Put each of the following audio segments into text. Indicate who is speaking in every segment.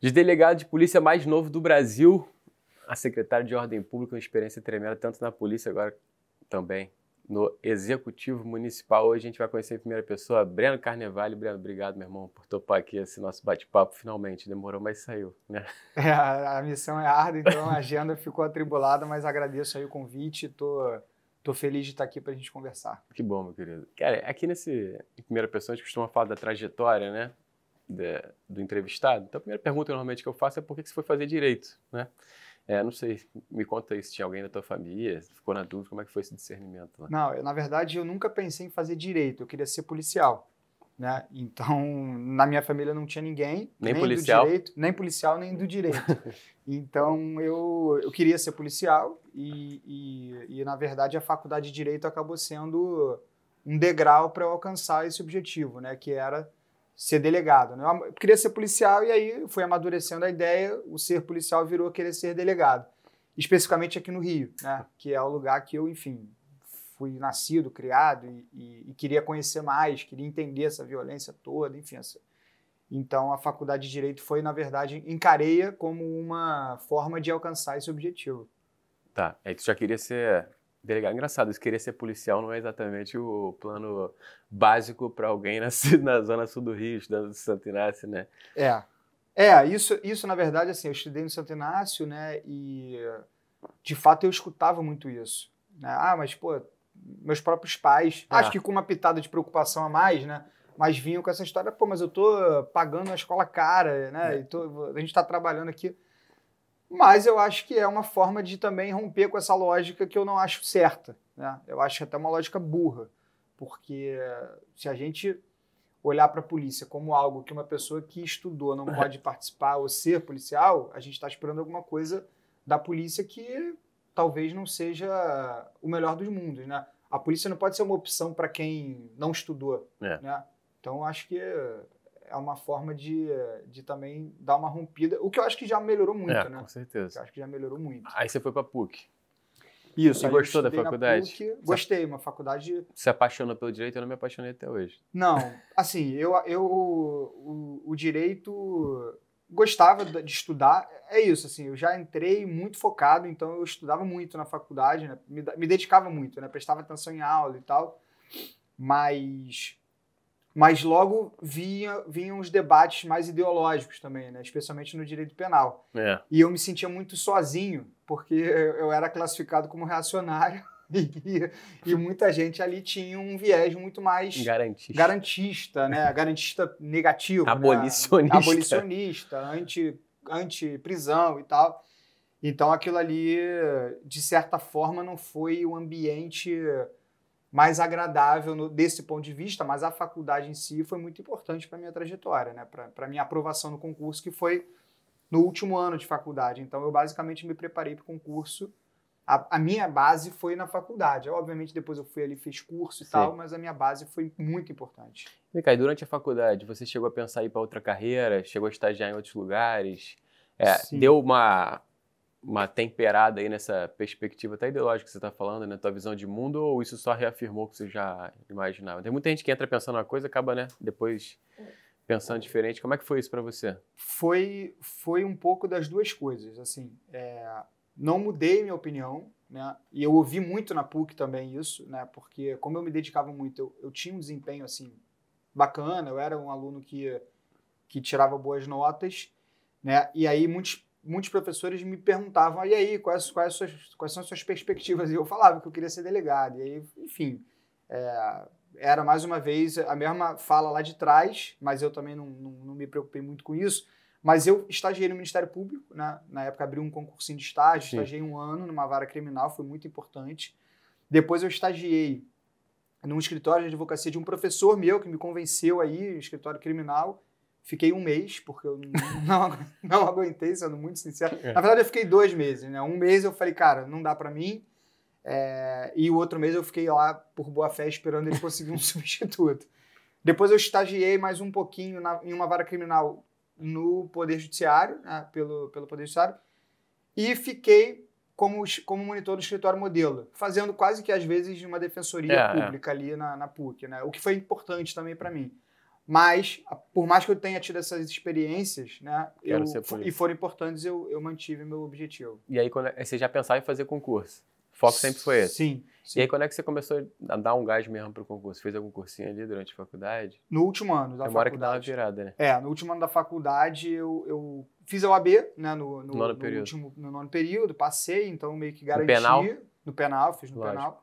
Speaker 1: De delegado de polícia mais novo do Brasil, a secretária de Ordem Pública, uma experiência tremenda, tanto na polícia agora também no Executivo Municipal. Hoje a gente vai conhecer em primeira pessoa Breno Carnevale. Breno, obrigado, meu irmão, por topar aqui esse nosso bate-papo. Finalmente, demorou, mas saiu, né?
Speaker 2: A missão é árdua, então a agenda ficou atribulada, mas agradeço aí o convite. Tô feliz de estar aqui para a gente conversar.
Speaker 1: Que bom, meu querido. Cara, aqui em primeira pessoa a gente costuma falar da trajetória, né, do entrevistado. Então a primeira pergunta normalmente que eu faço é por que você foi fazer direito, né? Não sei, me conta aí se tinha alguém da tua família, se ficou na dúvida, como é que foi esse discernimento lá?
Speaker 2: Não, na verdade, eu nunca pensei em fazer direito, eu queria ser policial, né? Então, na minha família não tinha ninguém,
Speaker 1: Nem policial?
Speaker 2: do direito, nem policial, nem do direito. Então, eu queria ser policial e, na verdade, a faculdade de Direito acabou sendo um degrau para eu alcançar esse objetivo, né? Que era ser delegado, né? Eu queria ser policial e aí fui amadurecendo a ideia, o ser policial virou querer ser delegado. Especificamente aqui no Rio, né? Que é o lugar que eu, enfim, fui nascido, criado e queria conhecer mais, queria entender essa violência toda, enfim. Então, a faculdade de Direito foi, na verdade, encarei-a como uma forma de alcançar esse objetivo.
Speaker 1: Tá, aí tu já queria ser delegado. Engraçado, isso querer ser policial não é exatamente o plano básico para alguém na zona sul do Rio, estudando no Santo Inácio, né?
Speaker 2: Isso na verdade, assim, eu estudei no Santo Inácio, né, e de fato eu escutava muito isso, né? Mas, pô, meus próprios pais, acho que com uma pitada de preocupação a mais, né, mas vinham com essa história, pô, mas eu tô pagando a escola cara, né, a gente tá trabalhando aqui. Mas eu acho que é uma forma de também romper com essa lógica que eu não acho certa, né? Eu acho até uma lógica burra, porque se a gente olhar para a polícia como algo que uma pessoa que estudou não pode participar ou ser policial, a gente está esperando alguma coisa da polícia que talvez não seja o melhor dos mundos, né? A polícia não pode ser uma opção para quem não estudou, né? Então, eu acho que é uma forma de também dar uma rompida, o que eu acho que já melhorou muito, né?
Speaker 1: Com certeza.
Speaker 2: Eu acho que já melhorou muito.
Speaker 1: Aí você foi para a PUC.
Speaker 2: Isso.
Speaker 1: E gostou da faculdade?
Speaker 2: PUC, gostei, uma faculdade...
Speaker 1: Se apaixonou pelo direito? Eu não me apaixonei até hoje.
Speaker 2: Não, assim, o direito gostava de estudar, é isso, assim, eu já entrei muito focado, então eu estudava muito na faculdade, né? Me dedicava muito, né? Prestava atenção em aula e tal, mas logo vinham os debates mais ideológicos também, né? Especialmente no direito penal. E eu me sentia muito sozinho, porque eu era classificado como reacionário e muita gente ali tinha um viés muito mais garantista, né? Garantista negativo,
Speaker 1: abolicionista,
Speaker 2: né? Abolicionista, anti-prisão e tal. Então aquilo ali, de certa forma, não foi o ambiente mais agradável desse ponto de vista, mas a faculdade em si foi muito importante para a minha trajetória, né? Para a minha aprovação no concurso, que foi no último ano de faculdade. Então, eu basicamente me preparei para o concurso. A minha base foi na faculdade. Obviamente, depois eu fui ali, fiz curso e tal, mas a minha base foi muito importante.
Speaker 1: E, cara, durante a faculdade, você chegou a pensar em ir para outra carreira? Chegou a estagiar em outros lugares? Deu uma temperada aí nessa perspectiva até ideológica que você está falando, né? Tua visão de mundo, ou isso só reafirmou o que você já imaginava? Tem muita gente que entra pensando uma coisa e acaba, né, depois pensando diferente. Como é que foi isso para você?
Speaker 2: Foi um pouco das duas coisas, assim. Não mudei minha opinião, né? E eu ouvi muito na PUC também isso, né? Porque como eu me dedicava muito, eu tinha um desempenho, assim, bacana, eu era um aluno que tirava boas notas, né? E aí muitos professores me perguntavam, e aí, quais são as suas perspectivas? E eu falava que eu queria ser delegado. E aí, enfim, era mais uma vez a mesma fala lá de trás, mas eu também não me preocupei muito com isso. Mas eu estagiei no Ministério Público, né? Na época abri um concursinho de estágio, estagiei 1 ano numa vara criminal, foi muito importante. Depois eu estagiei num escritório de advocacia de um professor meu que me convenceu aí, escritório criminal. Fiquei 1 mês, porque eu não aguentei, sendo muito sincero. Na verdade, eu fiquei 2 meses, né? 1 mês eu falei, cara, não dá pra mim. E o outro mês eu fiquei lá por boa fé esperando ele conseguir um substituto. Depois eu estagiei mais um pouquinho em uma vara criminal no Poder Judiciário, né? pelo Poder Judiciário, e fiquei como monitor do escritório modelo, fazendo quase que às vezes uma defensoria pública ali na PUC, né? O que foi importante também para mim. Mas, por mais que eu tenha tido essas experiências, né,
Speaker 1: e
Speaker 2: foram importantes, eu mantive meu objetivo.
Speaker 1: E aí, você já pensava em fazer concurso? O foco sempre foi esse?
Speaker 2: Sim.
Speaker 1: E aí, quando é que você começou a dar um gás mesmo para o concurso? Fez algum cursinho ali durante a faculdade?
Speaker 2: No último ano da faculdade.
Speaker 1: Demora que dá uma virada, né?
Speaker 2: No último ano da faculdade, eu fiz a OAB, né, no nono período, passei, então meio que garanti. No penal? Fiz no penal.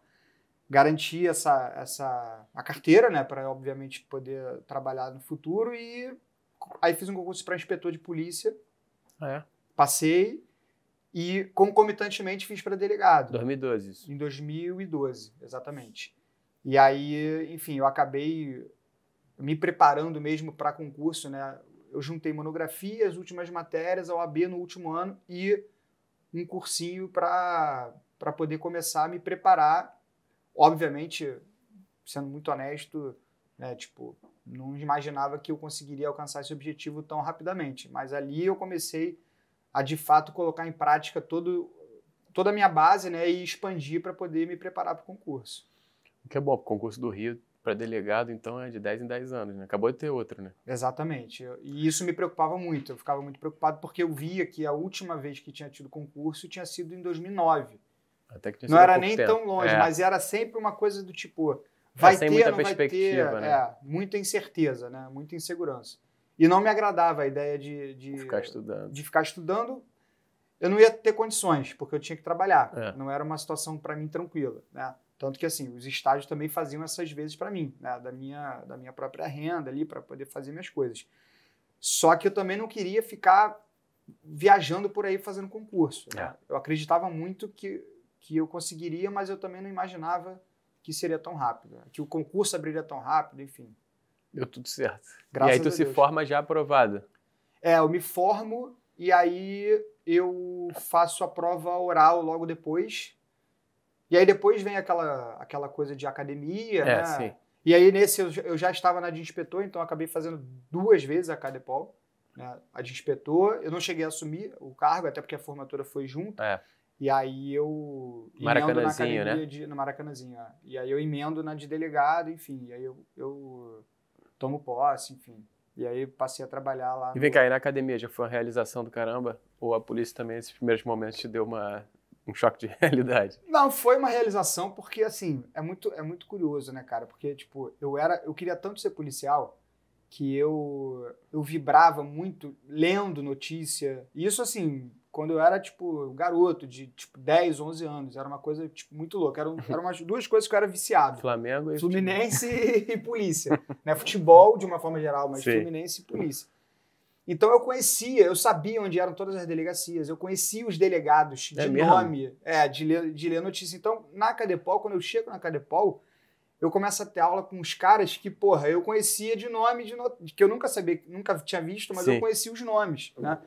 Speaker 2: Garanti a carteira, né, para obviamente poder trabalhar no futuro, e aí fiz um concurso para inspetor de polícia. Passei e concomitantemente fiz para delegado.
Speaker 1: 2012 isso.
Speaker 2: Em 2012, exatamente. E aí, enfim, eu acabei me preparando mesmo para concurso, né? Eu juntei monografia, as últimas matérias, a OAB no último ano e um cursinho para poder começar a me preparar. Obviamente, sendo muito honesto, né, tipo, não imaginava que eu conseguiria alcançar esse objetivo tão rapidamente. Mas ali eu comecei a, de fato, colocar em prática toda a minha base, né, e expandir para poder me preparar para o concurso.
Speaker 1: O que é bom, o concurso do Rio para delegado, então, é de 10 em 10 anos, né? Acabou de ter outro, né?
Speaker 2: Exatamente. E isso me preocupava muito. Eu ficava muito preocupado porque eu via que a última vez que tinha tido concurso tinha sido em 2009.
Speaker 1: Até que
Speaker 2: não era nem tão longe, mas era sempre uma coisa do tipo, vai ter,
Speaker 1: muita
Speaker 2: não vai ter,
Speaker 1: né?
Speaker 2: Muita incerteza, né? Muita insegurança. E não me agradava a ideia de ficar estudando. Eu não ia ter condições, porque eu tinha que trabalhar. Não era uma situação para mim tranquila, né? Tanto que, assim, os estágios também faziam essas vezes para mim, né? da minha própria renda ali, para poder fazer minhas coisas. Só que eu também não queria ficar viajando por aí fazendo concurso. Né? Eu acreditava muito que eu conseguiria, mas eu também não imaginava que seria tão rápido, né? Que o concurso abriria tão rápido, enfim.
Speaker 1: Deu tudo certo.
Speaker 2: Graças
Speaker 1: e aí tu se forma já aprovado?
Speaker 2: Eu me formo e aí eu faço a prova oral logo depois. E aí depois vem aquela coisa de academia, né?
Speaker 1: Sim.
Speaker 2: E aí nesse eu já estava na de inspetor, então eu acabei fazendo 2 vezes a Cadepol, né? A de inspetor. Eu não cheguei a assumir o cargo, até porque a formatura foi junto. E aí eu emendo na academia, né? No Maracanãzinho. E aí eu emendo na de delegado, enfim. E aí eu tomo posse, enfim. E aí passei a trabalhar lá.
Speaker 1: E vem cá, e na academia já foi uma realização do caramba? Ou a polícia também, nesses primeiros momentos, te deu um choque de realidade?
Speaker 2: Não, foi uma realização porque, assim, é muito curioso, né, cara? Porque, tipo, eu queria tanto ser policial que eu vibrava muito lendo notícia. E isso, assim, quando eu era, tipo, garoto, de, tipo, 10, 11 anos. Era uma coisa, tipo, muito louca. Eram umas 2 coisas que eu era viciado.
Speaker 1: Flamengo e
Speaker 2: Fluminense e polícia. Né? Futebol, de uma forma geral, mas sim. Fluminense e polícia. Então eu sabia onde eram todas as delegacias, eu conhecia os delegados de nome, de ler notícia. Então, na Cadepol, quando eu chego na Cadepol, eu começo a ter aula com uns caras que, porra, eu conhecia de nome, que eu nunca tinha visto, mas sim. Eu conhecia os nomes, né?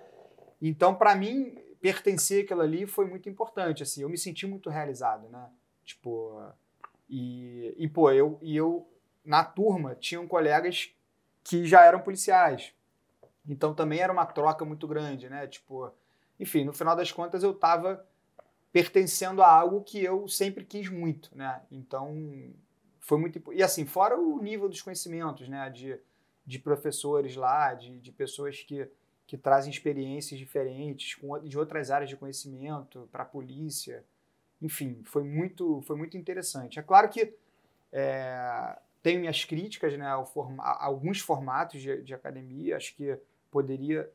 Speaker 2: Então, para mim, pertencer àquilo ali foi muito importante, assim, eu me senti muito realizado, né? Tipo, eu na turma, tinham colegas que já eram policiais. Então também era uma troca muito grande, né? Tipo, enfim, no final das contas eu estava pertencendo a algo que eu sempre quis muito, né? Então foi muito... E assim, fora o nível dos conhecimentos, né? De professores lá, de pessoas que trazem experiências diferentes, de outras áreas de conhecimento para a polícia. Enfim, foi muito interessante. É claro que tenho minhas críticas, né, a alguns formatos de academia. Acho que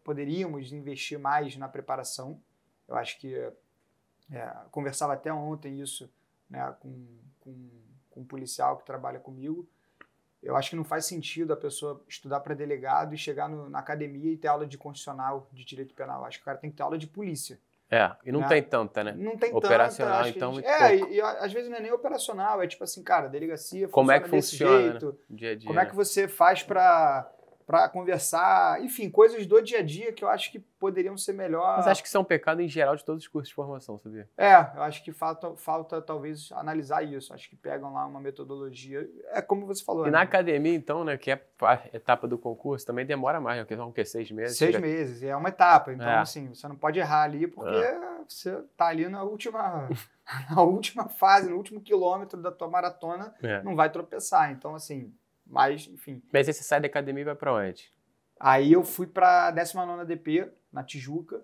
Speaker 2: poderíamos investir mais na preparação. Eu acho que conversava até ontem isso, né, com um policial que trabalha comigo. Eu acho que não faz sentido a pessoa estudar para delegado e chegar na academia e ter aula de constitucional, de direito penal. Acho que o cara tem que ter aula de polícia.
Speaker 1: E não tem tanta, né?
Speaker 2: Não tem
Speaker 1: operacional,
Speaker 2: tanta.
Speaker 1: Então, muito pouco.
Speaker 2: E às vezes não é nem operacional, é tipo assim, cara, delegacia
Speaker 1: como é que funciona
Speaker 2: desse jeito,
Speaker 1: né? Dia a dia,
Speaker 2: como é que você faz para conversar, enfim, coisas do dia a dia que eu acho que poderiam ser melhor.
Speaker 1: Mas acho que isso é um pecado em geral de todos os cursos de formação, sabia?
Speaker 2: Eu acho que falta talvez analisar isso. Acho que pegam lá uma metodologia. É como você falou.
Speaker 1: E na academia, então, né, que é a etapa do concurso, também demora mais, porque são 6 meses?
Speaker 2: 6 meses, é uma etapa. Então, assim, você não pode errar ali, porque você tá ali na última fase, no último quilômetro da tua maratona, não vai tropeçar. Então, assim, Mas, enfim.
Speaker 1: Mas aí você sai da academia e vai pra onde?
Speaker 2: Aí eu fui pra 19ª DP, na Tijuca.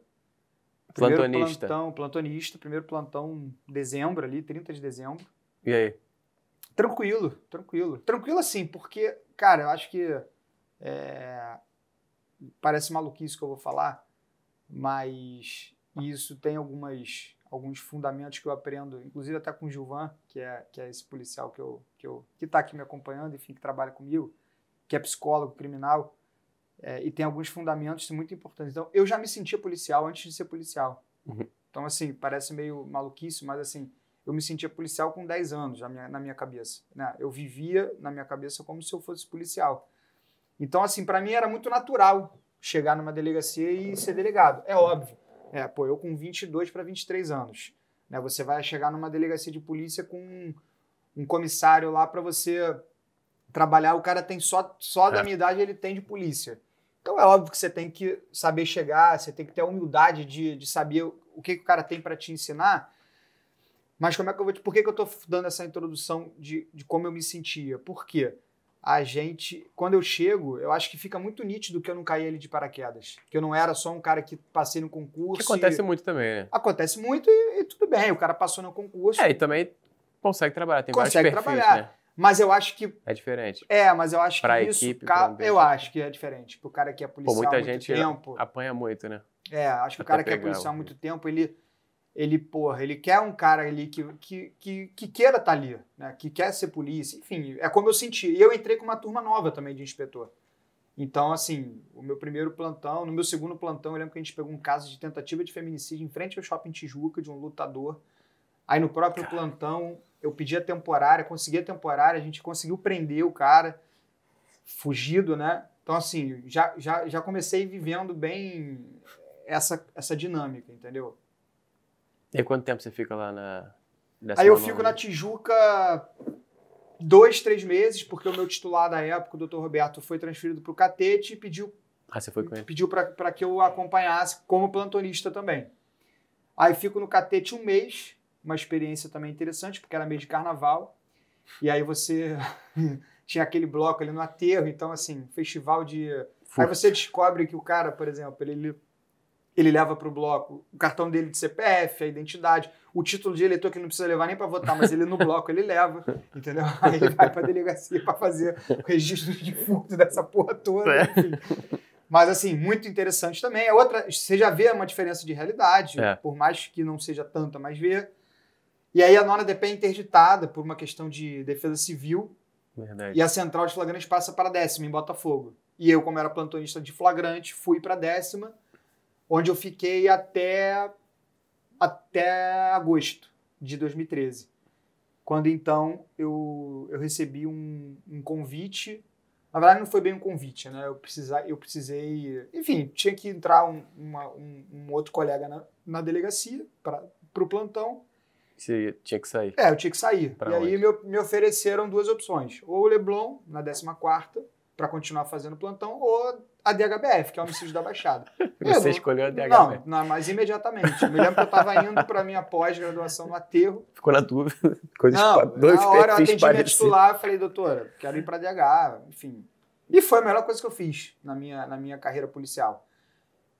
Speaker 1: Plantonista.
Speaker 2: Plantonista. Primeiro plantão em dezembro ali, 30 de dezembro.
Speaker 1: E aí?
Speaker 2: Tranquilo. Tranquilo assim, porque, cara, eu acho que parece maluquice que eu vou falar, mas isso tem alguns fundamentos que eu aprendo, inclusive até com o Gilvan, que é esse policial que tá aqui me acompanhando, enfim, que trabalha comigo, que é psicólogo criminal, e tem alguns fundamentos muito importantes. Então, eu já me sentia policial antes de ser policial.
Speaker 1: Uhum.
Speaker 2: Então, assim, parece meio maluquice, mas assim, eu me sentia policial com 10 anos na minha cabeça, né? Eu vivia na minha cabeça como se eu fosse policial. Então, assim, para mim era muito natural chegar numa delegacia e ser delegado. É óbvio. Eu com 22 para 23 anos. Né? Você vai chegar numa delegacia de polícia com um comissário lá para você trabalhar. O cara tem só da minha idade ele tem de polícia. Então é óbvio que você tem que saber chegar, você tem que ter a humildade de saber o que o cara tem para te ensinar. Mas como é que por que eu estou dando essa introdução de como eu me sentia? Por quê? Quando eu chego, eu acho que fica muito nítido que eu não caí ali de paraquedas. Que eu não era só um cara que passei no concurso.
Speaker 1: Que acontece muito também, né?
Speaker 2: Acontece muito e tudo bem, o cara passou no concurso.
Speaker 1: E também consegue trabalhar, tem vários
Speaker 2: consegue
Speaker 1: perfis,
Speaker 2: trabalhar.
Speaker 1: né?
Speaker 2: Mas eu acho que...
Speaker 1: É diferente.
Speaker 2: Mas eu acho
Speaker 1: pra
Speaker 2: que isso...
Speaker 1: equipe, pra ambiente.
Speaker 2: Eu acho que é diferente. Pro cara que é policial há
Speaker 1: muita
Speaker 2: muito
Speaker 1: gente
Speaker 2: tempo...
Speaker 1: apanha muito, né?
Speaker 2: Acho que o cara que é policial há muito tempo, ele quer um cara ali que queira estar ali, né? Que quer ser polícia, enfim, é como eu senti. E eu entrei com uma turma nova também de inspetor. Então, assim, no meu segundo plantão, eu lembro que a gente pegou um caso de tentativa de feminicídio em frente ao Shopping Tijuca, de um lutador. Aí no próprio plantão, eu pedi a temporária, consegui a temporária, a gente conseguiu prender o cara, fugido, né? Então, assim, já comecei vivendo bem essa dinâmica, entendeu?
Speaker 1: E quanto tempo você fica lá
Speaker 2: Aí eu fico na Tijuca 2, 3 meses, porque o meu titular da época, o Dr. Roberto, foi transferido para o Catete e pediu
Speaker 1: você foi com ele?
Speaker 2: Pediu para que eu acompanhasse como plantonista também. Aí fico no Catete 1 mês, uma experiência também interessante, porque era mês de carnaval. E aí você tinha aquele bloco ali no aterro, então assim, festival de... Aí você descobre que o cara, por exemplo, ele leva para o bloco o cartão dele de CPF, a identidade, o título de eleitor que ele não precisa levar nem para votar, mas ele no bloco ele leva, entendeu? Aí ele vai para a delegacia para fazer o registro de furto dessa porra toda, enfim. Mas assim, muito interessante também. Você já vê uma diferença de realidade, por mais que não seja tanta, mas vê. E aí a 9ª DP é interditada por uma questão de defesa civil.
Speaker 1: Verdade.
Speaker 2: E a central de flagrante passa para a 10ª, em Botafogo. E eu, como era plantonista de flagrante, fui para a 10ª, onde eu fiquei até agosto de 2013. Quando, então, eu recebi um convite. Na verdade, não foi bem um convite, né? Eu precisei... Enfim, tinha que entrar um outro colega na delegacia para o plantão.
Speaker 1: Você tinha que sair?
Speaker 2: Eu tinha que sair.
Speaker 1: Pra
Speaker 2: aí me ofereceram 2 opções. Ou o Leblon, na 14ª, para continuar fazendo plantão, ou a DHBF, que é o homicídio da Baixada.
Speaker 1: Você escolheu a DHBF?
Speaker 2: Não, mas imediatamente. Eu me lembro que eu estava indo para a minha pós-graduação no aterro.
Speaker 1: Ficou na dúvida.
Speaker 2: Na hora eu atendi minha titular, falei, doutora, quero ir para DH, enfim. E foi a melhor coisa que eu fiz na minha carreira policial.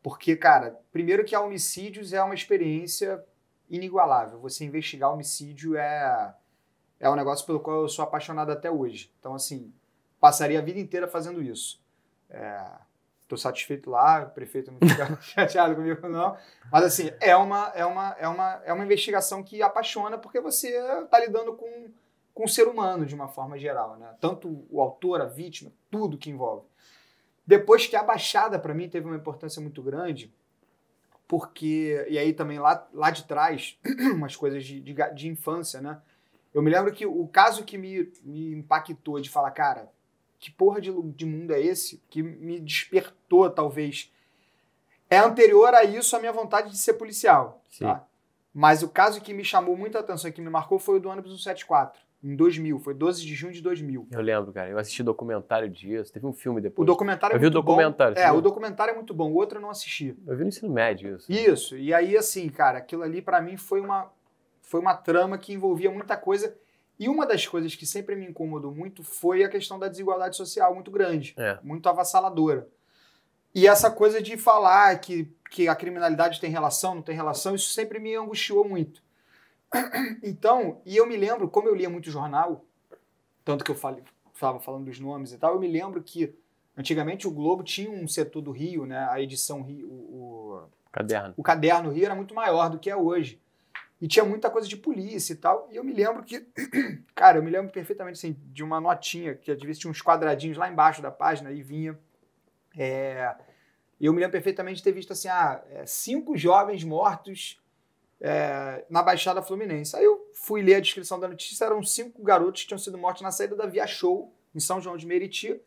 Speaker 2: Porque, cara, primeiro que homicídios é uma experiência inigualável. Você investigar homicídio é um negócio pelo qual eu sou apaixonado até hoje. Então, assim, passaria a vida inteira fazendo isso. Estou satisfeito lá, o prefeito não fica chateado comigo, não. Mas, assim, é uma investigação que apaixona porque você está lidando com o ser humano de uma forma geral, né? Tanto o autor, a vítima, tudo que envolve. Depois que a Baixada, para mim, teve uma importância muito grande, porque, e aí também lá de trás, umas coisas de infância, né? Eu me lembro que o caso que me impactou de falar, cara, que porra de mundo é esse? Que me despertou, talvez. É anterior a isso a minha vontade de ser policial. Tá? Mas o caso que me chamou muita atenção e que me marcou foi o do ônibus 174, em 2000. Foi 12 de junho de 2000.
Speaker 1: Eu lembro, cara. Eu assisti documentário disso. Teve um filme depois.
Speaker 2: O documentário é muito bom.
Speaker 1: Eu vi o documentário.
Speaker 2: O documentário é muito bom. O outro eu não assisti.
Speaker 1: Eu vi no ensino médio isso.
Speaker 2: Isso. E aí, assim, cara, aquilo ali pra mim foi uma trama que envolvia muita coisa E uma das coisas que sempre me incomodou muito foi a questão da desigualdade social muito grande, muito avassaladora. E essa coisa de falar que a criminalidade tem relação, não tem relação, isso sempre me angustiou muito. Então, e eu me lembro, como eu lia muito jornal, tanto que eu estava falando dos nomes e tal, eu me lembro que antigamente o Globo tinha um setor do Rio, né, a edição Rio, o caderno Rio era muito maior do que é hoje. E tinha muita coisa de polícia e tal. E eu me lembro que, cara, eu me lembro perfeitamente assim, de uma notinha, que às vezes tinha uns quadradinhos lá embaixo da página e vinha. E eu me lembro perfeitamente de ter visto assim, 5 jovens mortos na Baixada Fluminense. Aí eu fui ler a descrição da notícia, eram 5 garotos que tinham sido mortos na saída da Via Show, em São João de Meriti.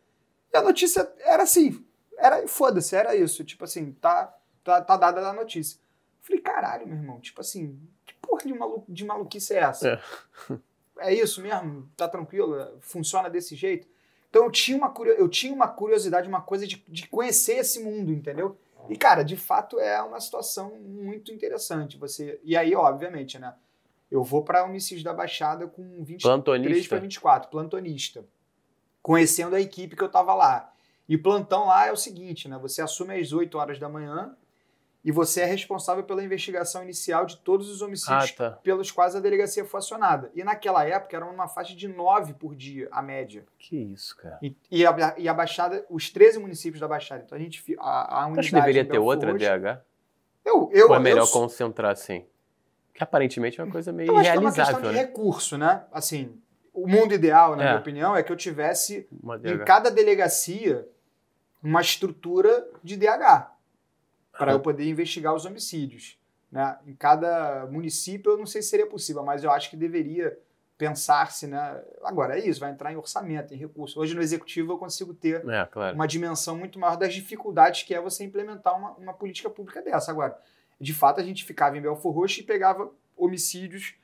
Speaker 2: E a notícia era assim, foda-se, era isso. Tipo assim, tá dada a notícia. Eu falei, caralho, meu irmão, tipo assim, que porra de maluquice é essa? É isso mesmo? Tá tranquilo? Funciona desse jeito? Então eu tinha uma curiosidade, uma coisa de conhecer esse mundo, entendeu? E, cara, de fato é uma situação muito interessante. E aí, obviamente, né? Eu vou para Homicídios da Baixada com 23 para 24, plantonista. Conhecendo a equipe que eu tava lá. E plantão lá é o seguinte, né? Você assume às 8 horas da manhã e você é responsável pela investigação inicial de todos os homicídios pelos quais a delegacia foi acionada. E naquela época era uma faixa de 9 por dia, a média.
Speaker 1: Que isso, cara.
Speaker 2: E a Baixada, os 13 municípios da Baixada. Então a gente... A unidade
Speaker 1: acho que deveria ter outra DH? Ou é melhor concentrar assim? Que aparentemente é uma coisa meio irrealizável,
Speaker 2: né? Eu acho que é uma questão de recurso, né? Assim, o mundo ideal, na minha opinião, é que eu tivesse em cada delegacia uma estrutura de DH para eu poder investigar os homicídios, né? Em cada município eu não sei se seria possível, mas eu acho que deveria pensar-se, né? Agora é isso, vai entrar em orçamento, em recurso. Hoje no executivo eu consigo ter uma dimensão muito maior das dificuldades que é você implementar uma política pública dessa. Agora, de fato a gente ficava em Belfor Roxo e pegava homicídios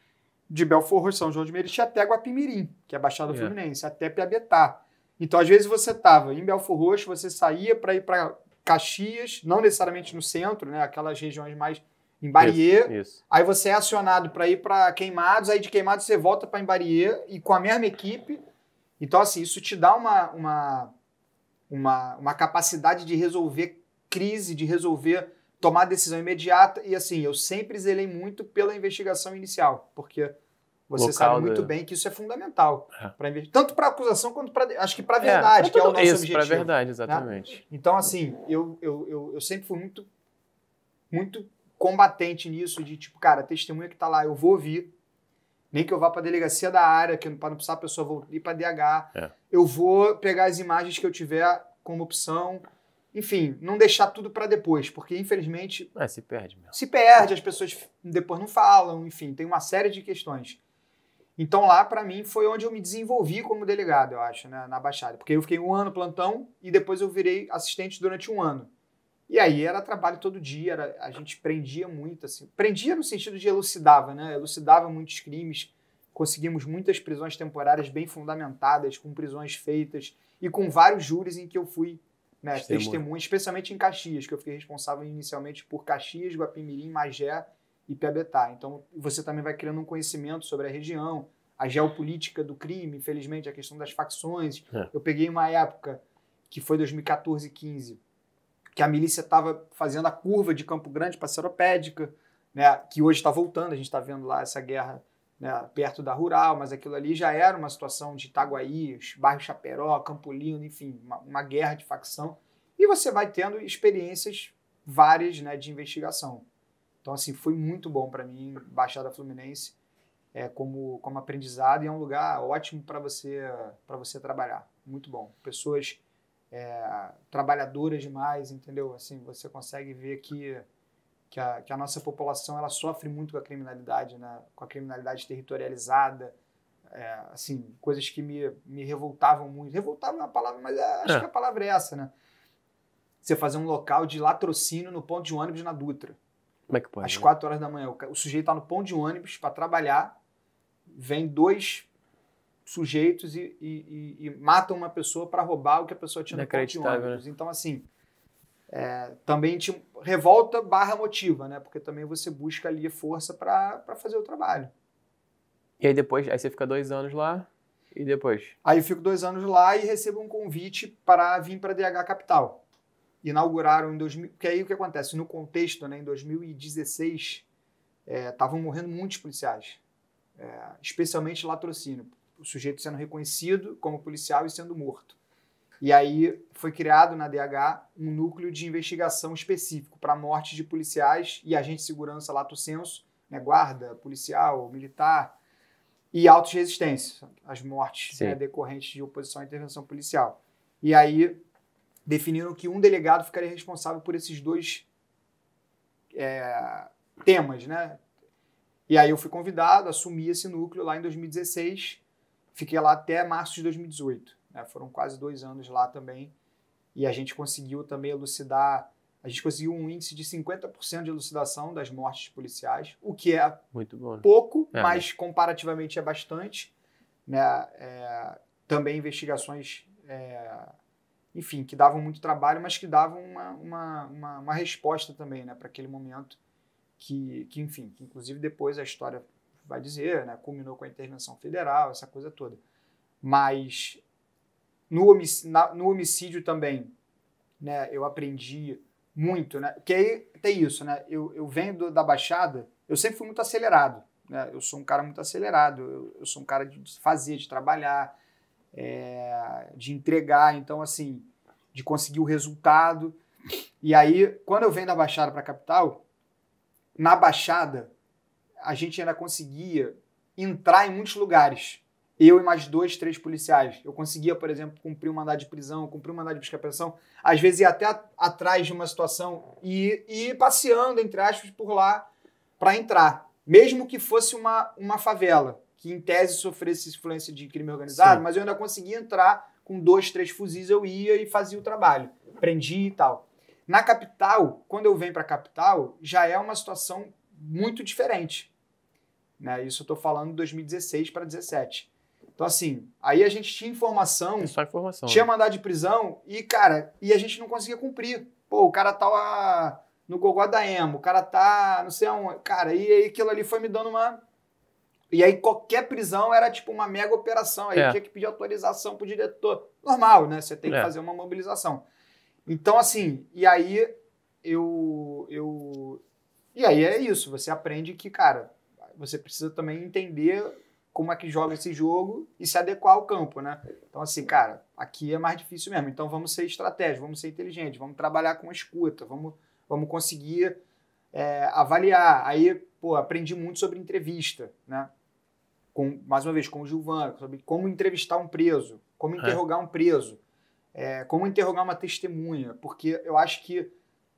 Speaker 2: de Belfor Roxo, São João de Meriti até Guapimirim, que é a Baixada Fluminense, até Piabetá. Então às vezes você estava em Belfor Roxo, você saía para ir para Caxias, não necessariamente no centro, né? Aquelas regiões mais em Bariê.
Speaker 1: Isso.
Speaker 2: Aí você é acionado para ir para Queimados, aí de Queimados você volta para Imbariê e com a mesma equipe. Então, assim, isso te dá uma capacidade de resolver crise, de tomar decisão imediata. E assim, eu sempre zelei muito pela investigação inicial, porque você sabe muito bem que isso é fundamental. Tanto para acusação quanto para, acho que para a verdade, que é o nosso objetivo.
Speaker 1: Para a verdade, exatamente.
Speaker 2: Né? Então, assim, eu sempre fui muito, muito combatente nisso, de tipo, cara, testemunha que tá lá, eu vou ouvir, nem que eu vá para a delegacia da área, para não precisar a pessoa ir para DH, eu vou pegar as imagens que eu tiver como opção, enfim, não deixar tudo para depois, porque infelizmente
Speaker 1: se perde mesmo.
Speaker 2: Se perde, as pessoas depois não falam, enfim, tem uma série de questões. Então lá, para mim, foi onde eu me desenvolvi como delegado, eu acho, né, na Baixada, porque eu fiquei 1 ano plantão e depois eu virei assistente durante 1 ano. E aí era trabalho todo dia, a gente prendia muito, assim. Prendia no sentido de elucidava, né? Elucidava muitos crimes, conseguimos muitas prisões temporárias bem fundamentadas, com prisões feitas e com vários júris em que eu fui, né, testemunha, especialmente em Caxias, que eu fiquei responsável inicialmente por Caxias, Guapimirim, Magé e Piabetá. Então você também vai criando um conhecimento sobre a região, a geopolítica do crime, infelizmente, a questão das facções. Eu peguei uma época, que foi 2014 e 15, que a milícia estava fazendo a curva de Campo Grande para Seropédica, né, que hoje está voltando, a gente está vendo lá essa guerra, né, perto da Rural, mas aquilo ali já era uma situação de Itaguaí, bairro Chaperó, Campo Lindo, enfim, uma guerra de facção, e você vai tendo experiências várias, né, de investigação. Então, assim, foi muito bom para mim, Baixada Fluminense, como aprendizado, e é um lugar ótimo para você trabalhar, muito bom. Pessoas trabalhadoras demais, entendeu? Assim, você consegue ver que a nossa população ela sofre muito com a criminalidade, né? Com a criminalidade territorializada, assim, coisas que me revoltavam muito. Revoltavam é uma palavra, mas acho que a palavra é essa, né? Você fazer um local de latrocínio no ponto de ônibus na Dutra.
Speaker 1: Como é que pode?
Speaker 2: Às 4 horas da manhã. O sujeito está no ponto de ônibus para trabalhar, vem 2 sujeitos e matam uma pessoa para roubar o que a pessoa tinha no ponto de ônibus. Né? Então, assim, também te revolta / motiva, né? Porque também você busca ali força para fazer o trabalho.
Speaker 1: E aí depois, aí você fica 2 anos lá e depois?
Speaker 2: Aí eu fico 2 anos lá e recebo um convite para vir para a DH Capital. Inauguraram em 2000, porque aí o que acontece? No contexto, né, em 2016, estavam morrendo muitos policiais, especialmente latrocínio, o sujeito sendo reconhecido como policial e sendo morto. E aí foi criado na DH um núcleo de investigação específico para mortes de policiais e agentes de segurança lato sensu, né, guarda, policial, militar, e autos de resistência, as mortes, né, decorrentes de oposição à intervenção policial. E aí definiram que um delegado ficaria responsável por esses 2 temas, né? E aí eu fui convidado, assumi esse núcleo lá em 2016, fiquei lá até março de 2018. Né? Foram quase 2 anos lá também, e a gente conseguiu também elucidar, a gente conseguiu um índice de 50% de elucidação das mortes policiais, o que é
Speaker 1: muito bom,
Speaker 2: pouco, mas comparativamente é bastante. Né? Também investigações, enfim, que davam muito trabalho, mas que davam uma resposta também, né, para aquele momento que, enfim, que inclusive depois a história vai dizer, né, culminou com a intervenção federal, essa coisa toda. Mas no homicídio também, né, eu aprendi muito, né, porque aí tem isso, né, eu venho da Baixada, eu sempre fui muito acelerado, né, eu sou um cara muito acelerado, eu sou um cara de fazer, de trabalhar, de entregar, então assim, de conseguir o resultado. E aí, quando eu venho da Baixada para a capital, na Baixada, a gente ainda conseguia entrar em muitos lugares. Eu e mais 2, 3 policiais. Eu conseguia, por exemplo, cumprir um mandado de prisão, cumprir um mandado de busca e apreensão, às vezes ia até atrás de uma situação e ir passeando, entre aspas, por lá para entrar. Mesmo que fosse uma favela, que em tese sofresse influência de crime organizado, mas eu ainda conseguia entrar com 2, 3 fuzis, eu ia e fazia o trabalho. Prendia e tal. Na capital, quando eu venho para a capital, já é uma situação muito diferente. Né? Isso eu estou falando de 2016 para 2017. Então, assim, aí a gente tinha informação, tinha mandado de prisão e, cara, e a gente não conseguia cumprir. Pô, o cara tá no Gogó da Emo, o cara tá não sei aonde. Cara, e aí aquilo ali foi me dando uma... E aí qualquer prisão era tipo uma mega operação. Aí tinha que pedir autorização pro diretor. Normal, né? Você tem que fazer uma mobilização. Então, assim, e aí E aí é isso, você aprende que, cara, você precisa também entender como é que joga esse jogo e se adequar ao campo, né? Então, assim, cara, aqui é mais difícil mesmo. Então, vamos ser estratégicos, vamos ser inteligentes, vamos trabalhar com a escuta, vamos conseguir avaliar. Aí, pô, aprendi muito sobre entrevista, né? Mais uma vez, com o Gilvan, sobre como entrevistar um preso, como interrogar um preso, como interrogar uma testemunha, porque eu acho que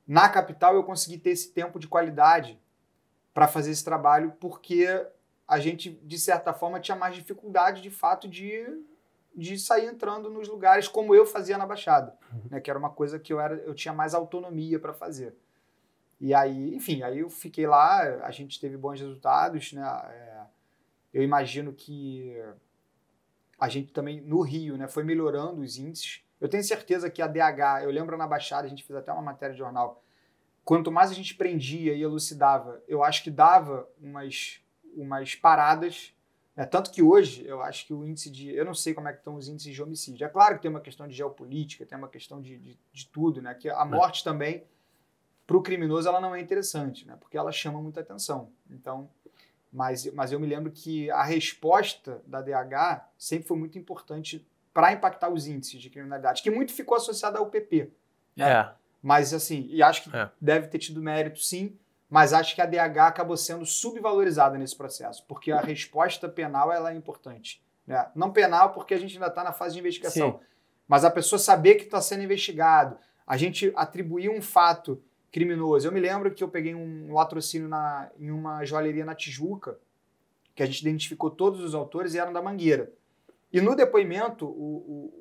Speaker 2: na capital eu consegui ter esse tempo de qualidade para fazer esse trabalho, porque a gente, de certa forma, tinha mais dificuldade, de fato, de sair entrando nos lugares como eu fazia na Baixada, né, que era uma coisa que eu tinha mais autonomia para fazer. E aí, enfim, aí eu fiquei lá, a gente teve bons resultados, né? Eu imagino que a gente também, no Rio, né, foi melhorando os índices. Eu tenho certeza que a DH, eu lembro na Baixada, a gente fez até uma matéria de jornal, quanto mais a gente prendia e elucidava, eu acho que dava umas paradas, né? Tanto que hoje, eu acho que o índice de... Eu não sei como é que estão os índices de homicídio. É claro que tem uma questão de geopolítica, tem uma questão de tudo, né? Que a morte também, para o criminoso, ela não é interessante, né? Porque ela chama muita atenção. Então, mas eu me lembro que a resposta da DH sempre foi muito importante para impactar os índices de criminalidade, que muito ficou associado ao UPP. Né? Mas, assim, e acho que deve ter tido mérito, sim, mas acho que a DH acabou sendo subvalorizada nesse processo, porque a resposta penal ela é importante. Né? Não penal, porque a gente ainda está na fase de investigação, sim, mas a pessoa saber que está sendo investigado, a gente atribuir um fato criminoso. Eu me lembro que eu peguei um latrocínio em uma joalheria na Tijuca, que a gente identificou todos os autores e eram da Mangueira. E no depoimento,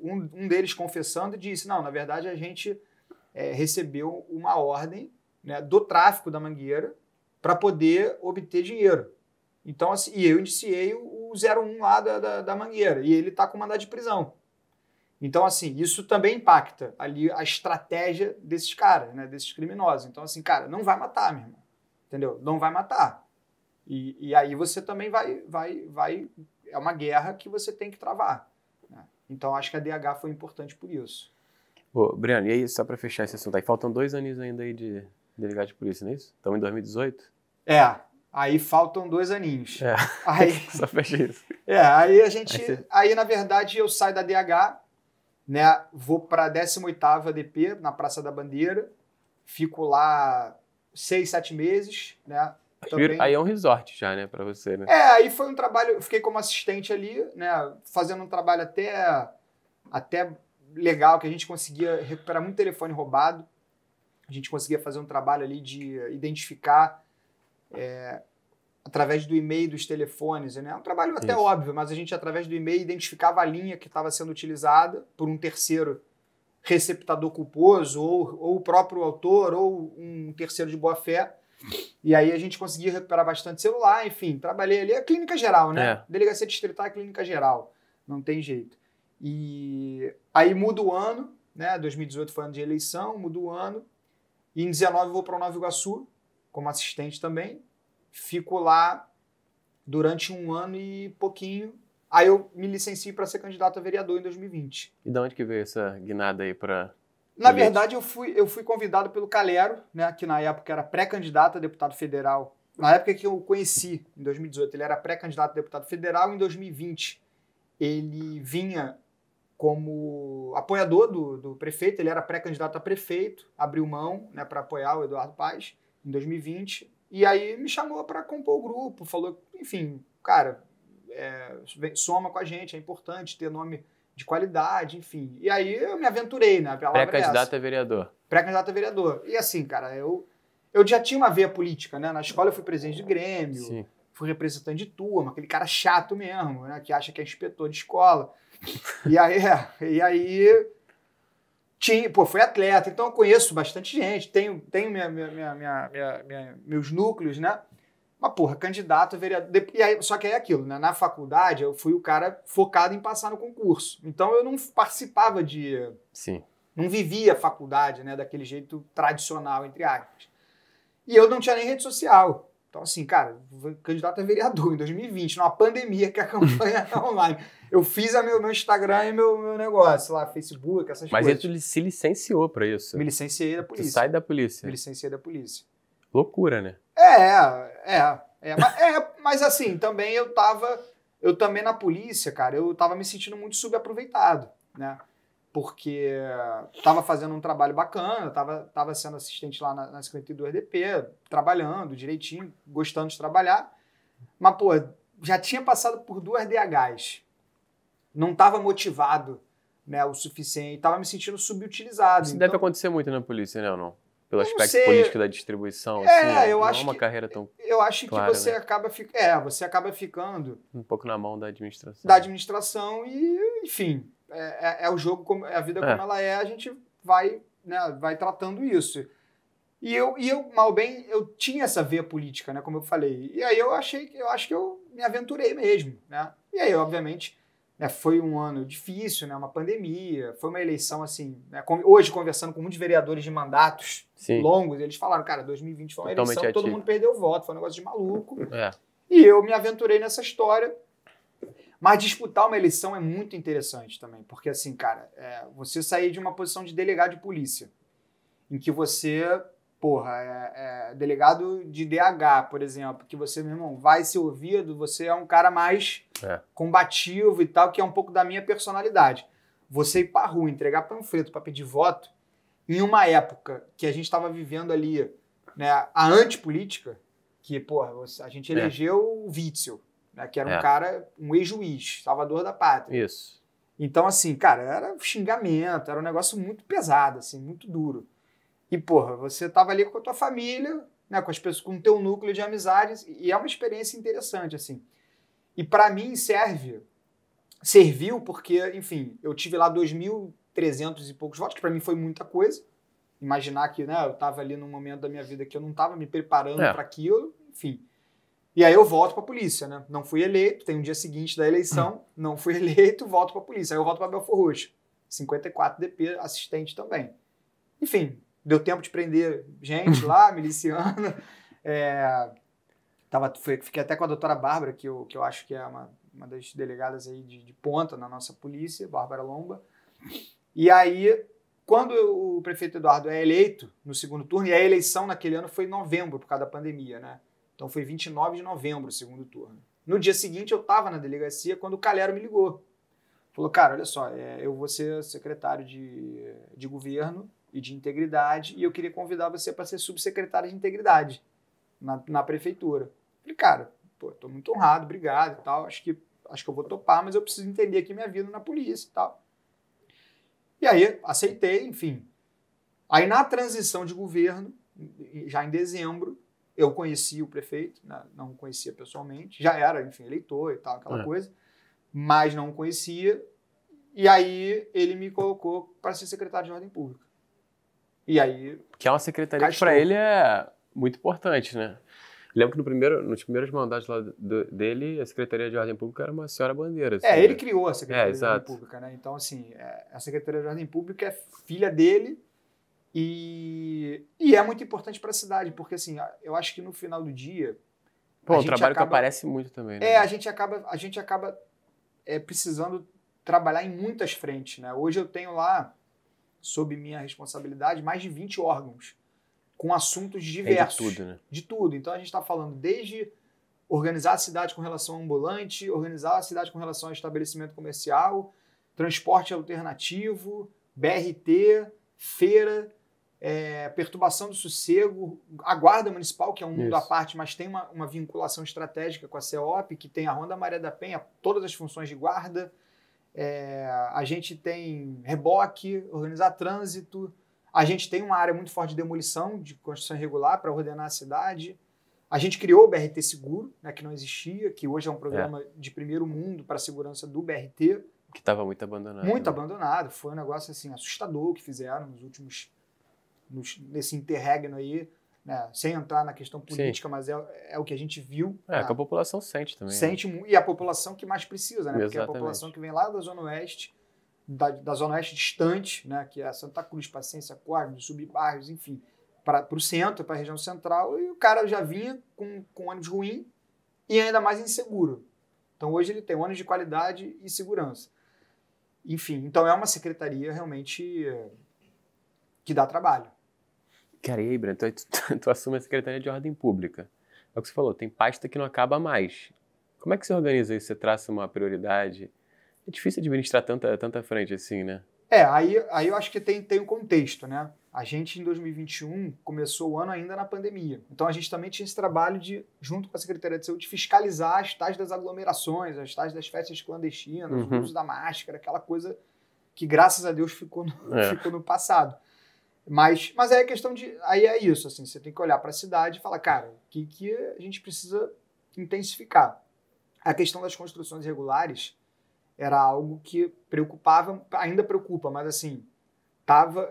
Speaker 2: um deles confessando disse, não, na verdade a gente recebeu uma ordem, né, do tráfico da Mangueira para poder obter dinheiro. Então, assim, e eu indiciei o 01 lá da Mangueira, e ele está com mandado de prisão. Então, assim, isso também impacta ali a estratégia desses caras, né, desses criminosos. Então, assim, cara, não vai matar, meu irmão. Entendeu? Não vai matar. E aí você também vai... É uma guerra que você tem que travar, né? Então, acho que a DH foi importante por isso.
Speaker 1: Ô, Breno, e aí, só pra fechar esse assunto aí, faltam 2 aninhos ainda aí de delegado de polícia, não é isso? Estamos em 2018?
Speaker 2: Aí faltam 2 aninhos.
Speaker 1: Aí, só fecha isso.
Speaker 2: Aí a gente... Aí, na verdade, eu saio da DH, né? Vou pra 18ª ADP, na Praça da Bandeira. Fico lá 6, 7 meses, né?
Speaker 1: Também... Aí é um resort já, né, pra você, né?
Speaker 2: Aí foi um trabalho... Eu fiquei como assistente ali, né? Fazendo um trabalho até legal, que a gente conseguia recuperar muito telefone roubado. A gente conseguia fazer um trabalho ali de identificar através do e-mail dos telefones, né? É um trabalho até óbvio, mas a gente, através do e-mail, identificava a linha que estava sendo utilizada por um terceiro receptador culposo, ou o próprio autor, ou um terceiro de boa-fé. E aí a gente conseguia recuperar bastante celular, enfim, trabalhei ali. É clínica geral, né? Delegacia distrital é clínica geral, não tem jeito. E aí muda o ano, né? 2018 foi ano de eleição, muda o ano. E em 19 eu vou para o Nova Iguaçu, como assistente também. Fico lá durante 1 ano e pouquinho. Aí eu me licencio para ser candidato a vereador em 2020.
Speaker 1: E de onde que veio essa guinada aí para...
Speaker 2: Na verdade, eu fui convidado pelo Calero, né, que na época era pré-candidato a deputado federal. Na época que eu o conheci, em 2018, ele era pré-candidato a deputado federal. Em 2020, ele vinha como apoiador do prefeito, ele era pré-candidato a prefeito, abriu mão, né, para apoiar o Eduardo Paes em 2020. E aí me chamou para compor o grupo, falou, enfim, cara, soma com a gente, é importante ter nome de qualidade, enfim. E aí eu me aventurei, né?
Speaker 1: Pré-candidato a vereador.
Speaker 2: Pré-candidato a vereador. E assim, cara, eu já tinha uma veia política, né? Na escola eu fui presidente de Grêmio,
Speaker 1: Sim.
Speaker 2: Fui representante de turma, aquele cara chato mesmo, né? Que acha que é inspetor de escola. E aí tinha, fui atleta, então eu conheço bastante gente, tenho meus núcleos, né? Mas, candidato a vereador. E aí, só que aí é aquilo, né? Na faculdade, eu fui o cara focado em passar no concurso. Então, eu não participava de...
Speaker 1: Sim.
Speaker 2: Não vivia a faculdade, né? Daquele jeito tradicional, entre aspas. E eu não tinha nem rede social. Então, assim, cara, candidato a vereador em 2020, numa pandemia que a campanha tá online. Eu fiz meu Instagram e meu negócio lá, Facebook, essas coisas.
Speaker 1: Mas ele se licenciou pra isso.
Speaker 2: Me licenciei da polícia.
Speaker 1: Tu sai da polícia.
Speaker 2: Me licenciei da polícia.
Speaker 1: Loucura, né?
Speaker 2: Mas assim, também eu também na polícia, cara, eu tava me sentindo muito subaproveitado, né? Porque tava fazendo um trabalho bacana, tava sendo assistente lá na 52DP, trabalhando direitinho, gostando de trabalhar, mas, já tinha passado por 2 DHs, não tava motivado, né, o suficiente, tava me sentindo subutilizado.
Speaker 1: Isso deve acontecer muito na polícia, né, ou não? Pelo aspecto político da distribuição, assim,
Speaker 2: eu
Speaker 1: não
Speaker 2: acho
Speaker 1: é uma
Speaker 2: que,
Speaker 1: carreira tão
Speaker 2: eu acho
Speaker 1: clara,
Speaker 2: que você,
Speaker 1: né?
Speaker 2: você acaba ficando
Speaker 1: um pouco na mão da administração.
Speaker 2: Da administração e, enfim, é o jogo, é a vida como ela é, a gente vai, né, vai tratando isso. E eu, mal bem, eu tinha essa veia política, né, como eu falei. E aí eu acho que eu me aventurei mesmo, né? E aí, obviamente, né, foi um ano difícil, né, uma pandemia, foi uma eleição assim, né, hoje conversando com muitos vereadores de mandatos longos, eles falaram, cara, 2020 foi uma eleição que todo mundo perdeu o voto, foi um negócio de maluco. E eu me aventurei nessa história. Mas disputar uma eleição é muito interessante também, porque assim, cara, você sair de uma posição de delegado de polícia, em que você, delegado de DH, por exemplo, que você, meu irmão, vai ser ouvido, você é um cara mais combativo e tal, que é um pouco da minha personalidade. Você ir pra rua, entregar panfleto para pedir voto, em uma época que a gente estava vivendo ali, né, a antipolítica, que, a gente elegeu o Witzel, né, que era um cara, um ex-juiz, salvador da pátria.
Speaker 1: Isso.
Speaker 2: Então, assim, cara, era xingamento, era um negócio muito pesado, assim, muito duro. E, você tava ali com a tua família, né, com as pessoas, com o teu núcleo de amizades, e é uma experiência interessante, assim. E para mim serviu porque, enfim, eu tive lá 2.300 e poucos votos, que para mim foi muita coisa. Imaginar que, né, eu tava ali num momento da minha vida que eu não tava me preparando para aquilo, enfim. E aí eu volto para a polícia, né? Não fui eleito, tem um dia seguinte da eleição, não fui eleito, volto para a polícia. Aí eu volto para Belford Roxo, 54DP, assistente também. Enfim, deu tempo de prender gente lá, miliciana. Fiquei até com a doutora Bárbara, que eu acho que é uma das delegadas aí de ponta na nossa polícia, Bárbara Lomba. E aí, quando o prefeito Eduardo é eleito no segundo turno, e a eleição naquele ano foi em novembro, por causa da pandemia, né? Então foi 29 de novembro o segundo turno. No dia seguinte, eu estava na delegacia quando o Calero me ligou. Falou, cara, olha só, eu vou ser secretário de governo e de integridade e eu queria convidar você para ser subsecretário de integridade na prefeitura. Falei, cara, pô, tô muito honrado, obrigado e tal, acho que eu vou topar, mas eu preciso entender aqui minha vida na polícia e tal. E aí, aceitei, enfim. Aí, na transição de governo, já em dezembro, eu conheci o prefeito, né? Não o conhecia pessoalmente, já era, enfim, eleitor e tal, aquela coisa, mas não o conhecia, e aí ele me colocou para ser secretário de Ordem Pública. E aí...
Speaker 1: Que é uma secretaria que para ele é muito importante, né? Lembro que nos primeiros mandatos lá dele, a Secretaria de Ordem Pública era uma senhora bandeira. Assim,
Speaker 2: ele criou a Secretaria de Ordem
Speaker 1: exato.
Speaker 2: Pública, né? Então, assim, a Secretaria de Ordem Pública é filha dele e é muito importante para a cidade, porque, assim, eu acho que no final do dia...
Speaker 1: Pô, um trabalho que aparece muito também, né?
Speaker 2: A gente acaba precisando trabalhar em muitas frentes, né? Hoje eu tenho lá, sob minha responsabilidade, mais de 20 órgãos, com assuntos diversos.
Speaker 1: De tudo, né?
Speaker 2: De tudo. Então a gente está falando desde organizar a cidade com relação ao ambulante, organizar a cidade com relação ao estabelecimento comercial, transporte alternativo, BRT, feira, perturbação do sossego, a Guarda Municipal, que é um mundo à parte, mas tem uma vinculação estratégica com a CEOP, que tem a Ronda Maria da Penha, todas as funções de guarda. A gente tem reboque, organizar trânsito. A gente tem uma área muito forte de demolição, de construção irregular, para ordenar a cidade. A gente criou o BRT Seguro, né, que não existia, que hoje é um programa de primeiro mundo para a segurança do BRT.
Speaker 1: Que estava muito abandonado.
Speaker 2: Muito abandonado. Foi um negócio assim, assustador que fizeram nesse interregno aí, né, sem entrar na questão política, mas é o que a gente viu.
Speaker 1: Que a população sente também.
Speaker 2: Sente, né? E a população que mais precisa, né? Porque
Speaker 1: Exatamente.
Speaker 2: a população que vem lá da Zona Oeste, da Zona Oeste distante, né, que é Santa Cruz, Paciência, Córdoba, subbairros, enfim, para o centro, para a região central, e o cara já vinha com ônibus ruim e ainda mais inseguro. Então hoje ele tem ônibus de qualidade e segurança. Enfim, então é uma secretaria realmente que dá trabalho.
Speaker 1: Cara, e aí, Breno, tu assume a Secretaria de Ordem Pública. É o que você falou, tem pasta que não acaba mais. Como é que você organiza isso? Você traça uma prioridade? É difícil administrar tanta frente assim, né?
Speaker 2: Aí eu acho que tem um contexto, né? A gente, em 2021, começou o ano ainda na pandemia. Então, a gente também tinha esse trabalho de, junto com a Secretaria de Saúde, fiscalizar as tais das aglomerações, as tais das festas clandestinas, o uso da máscara, aquela coisa que, graças a Deus, ficou no passado. Mas aí a questão aí é isso, assim, você tem que olhar para a cidade e falar, cara, o que a gente precisa intensificar? A questão das construções irregulares era algo que preocupava, ainda preocupa, mas assim,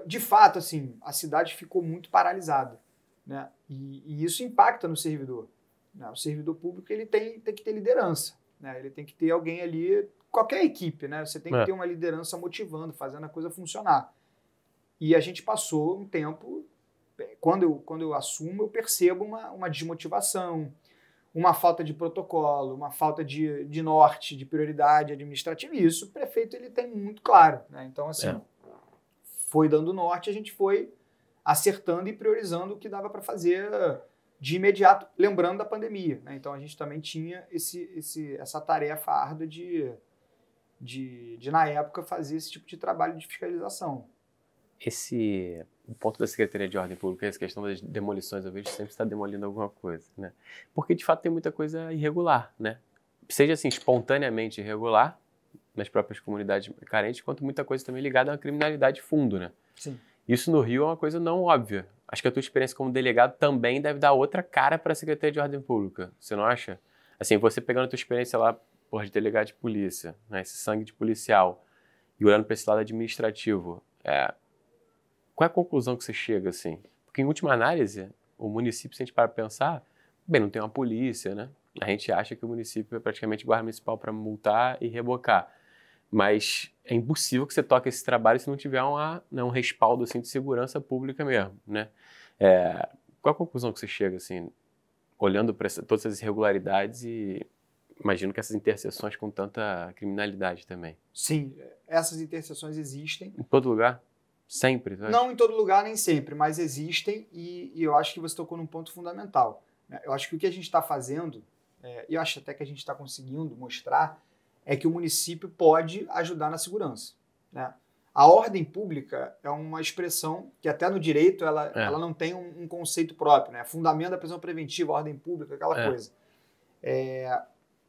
Speaker 2: de fato, assim, a cidade ficou muito paralisada, né? E isso impacta no servidor, né? O servidor público, ele tem que ter liderança, né? Ele tem que ter alguém ali, qualquer equipe, né? Você tem que ter uma liderança motivando, fazendo a coisa funcionar. E a gente passou um tempo, quando eu assumo, eu percebo uma desmotivação, uma falta de protocolo, uma falta de norte, de prioridade administrativa. E isso o prefeito ele tem muito claro, né? Então, assim, foi dando norte, a gente foi acertando e priorizando o que dava para fazer de imediato, lembrando da pandemia, né? Então, a gente também tinha essa tarefa árdua de, na época, fazer esse tipo de trabalho de fiscalização.
Speaker 1: O ponto da Secretaria de Ordem Pública, essa questão das demolições, eu vejo sempre está demolindo alguma coisa, né? Porque, de fato, tem muita coisa irregular, né? Seja, assim, espontaneamente irregular, nas próprias comunidades carentes, quanto muita coisa também ligada a uma criminalidade fundo, né?
Speaker 2: Sim.
Speaker 1: Isso no Rio é uma coisa não óbvia. Acho que a tua experiência como delegado também deve dar outra cara para a Secretaria de Ordem Pública, você não acha? Assim, você pegando a tua experiência lá, de delegado de polícia, né? Esse sangue de policial, e olhando para esse lado administrativo, qual é a conclusão que você chega, assim? Porque, em última análise, o município, se a gente para pensar, bem, não tem uma polícia, né? A gente acha que o município é praticamente guarda municipal para multar e rebocar. Mas é impossível que você toque esse trabalho se não tiver um respaldo assim, de segurança pública mesmo, né? Qual a conclusão que você chega, assim? olhando para todas essas irregularidades e imagino que essas interseções com tanta criminalidade também.
Speaker 2: Sim, essas interseções existem.
Speaker 1: Em todo lugar? Sempre?
Speaker 2: Não em todo lugar, nem sempre, mas existem e eu acho que você tocou num ponto fundamental. Né? Eu acho que o que a gente está fazendo, e eu acho até que a gente está conseguindo mostrar, é que o município pode ajudar na segurança. Né? A ordem pública é uma expressão que até no direito ela não tem um conceito próprio. Né? Fundamento da prisão preventiva, ordem pública, aquela coisa.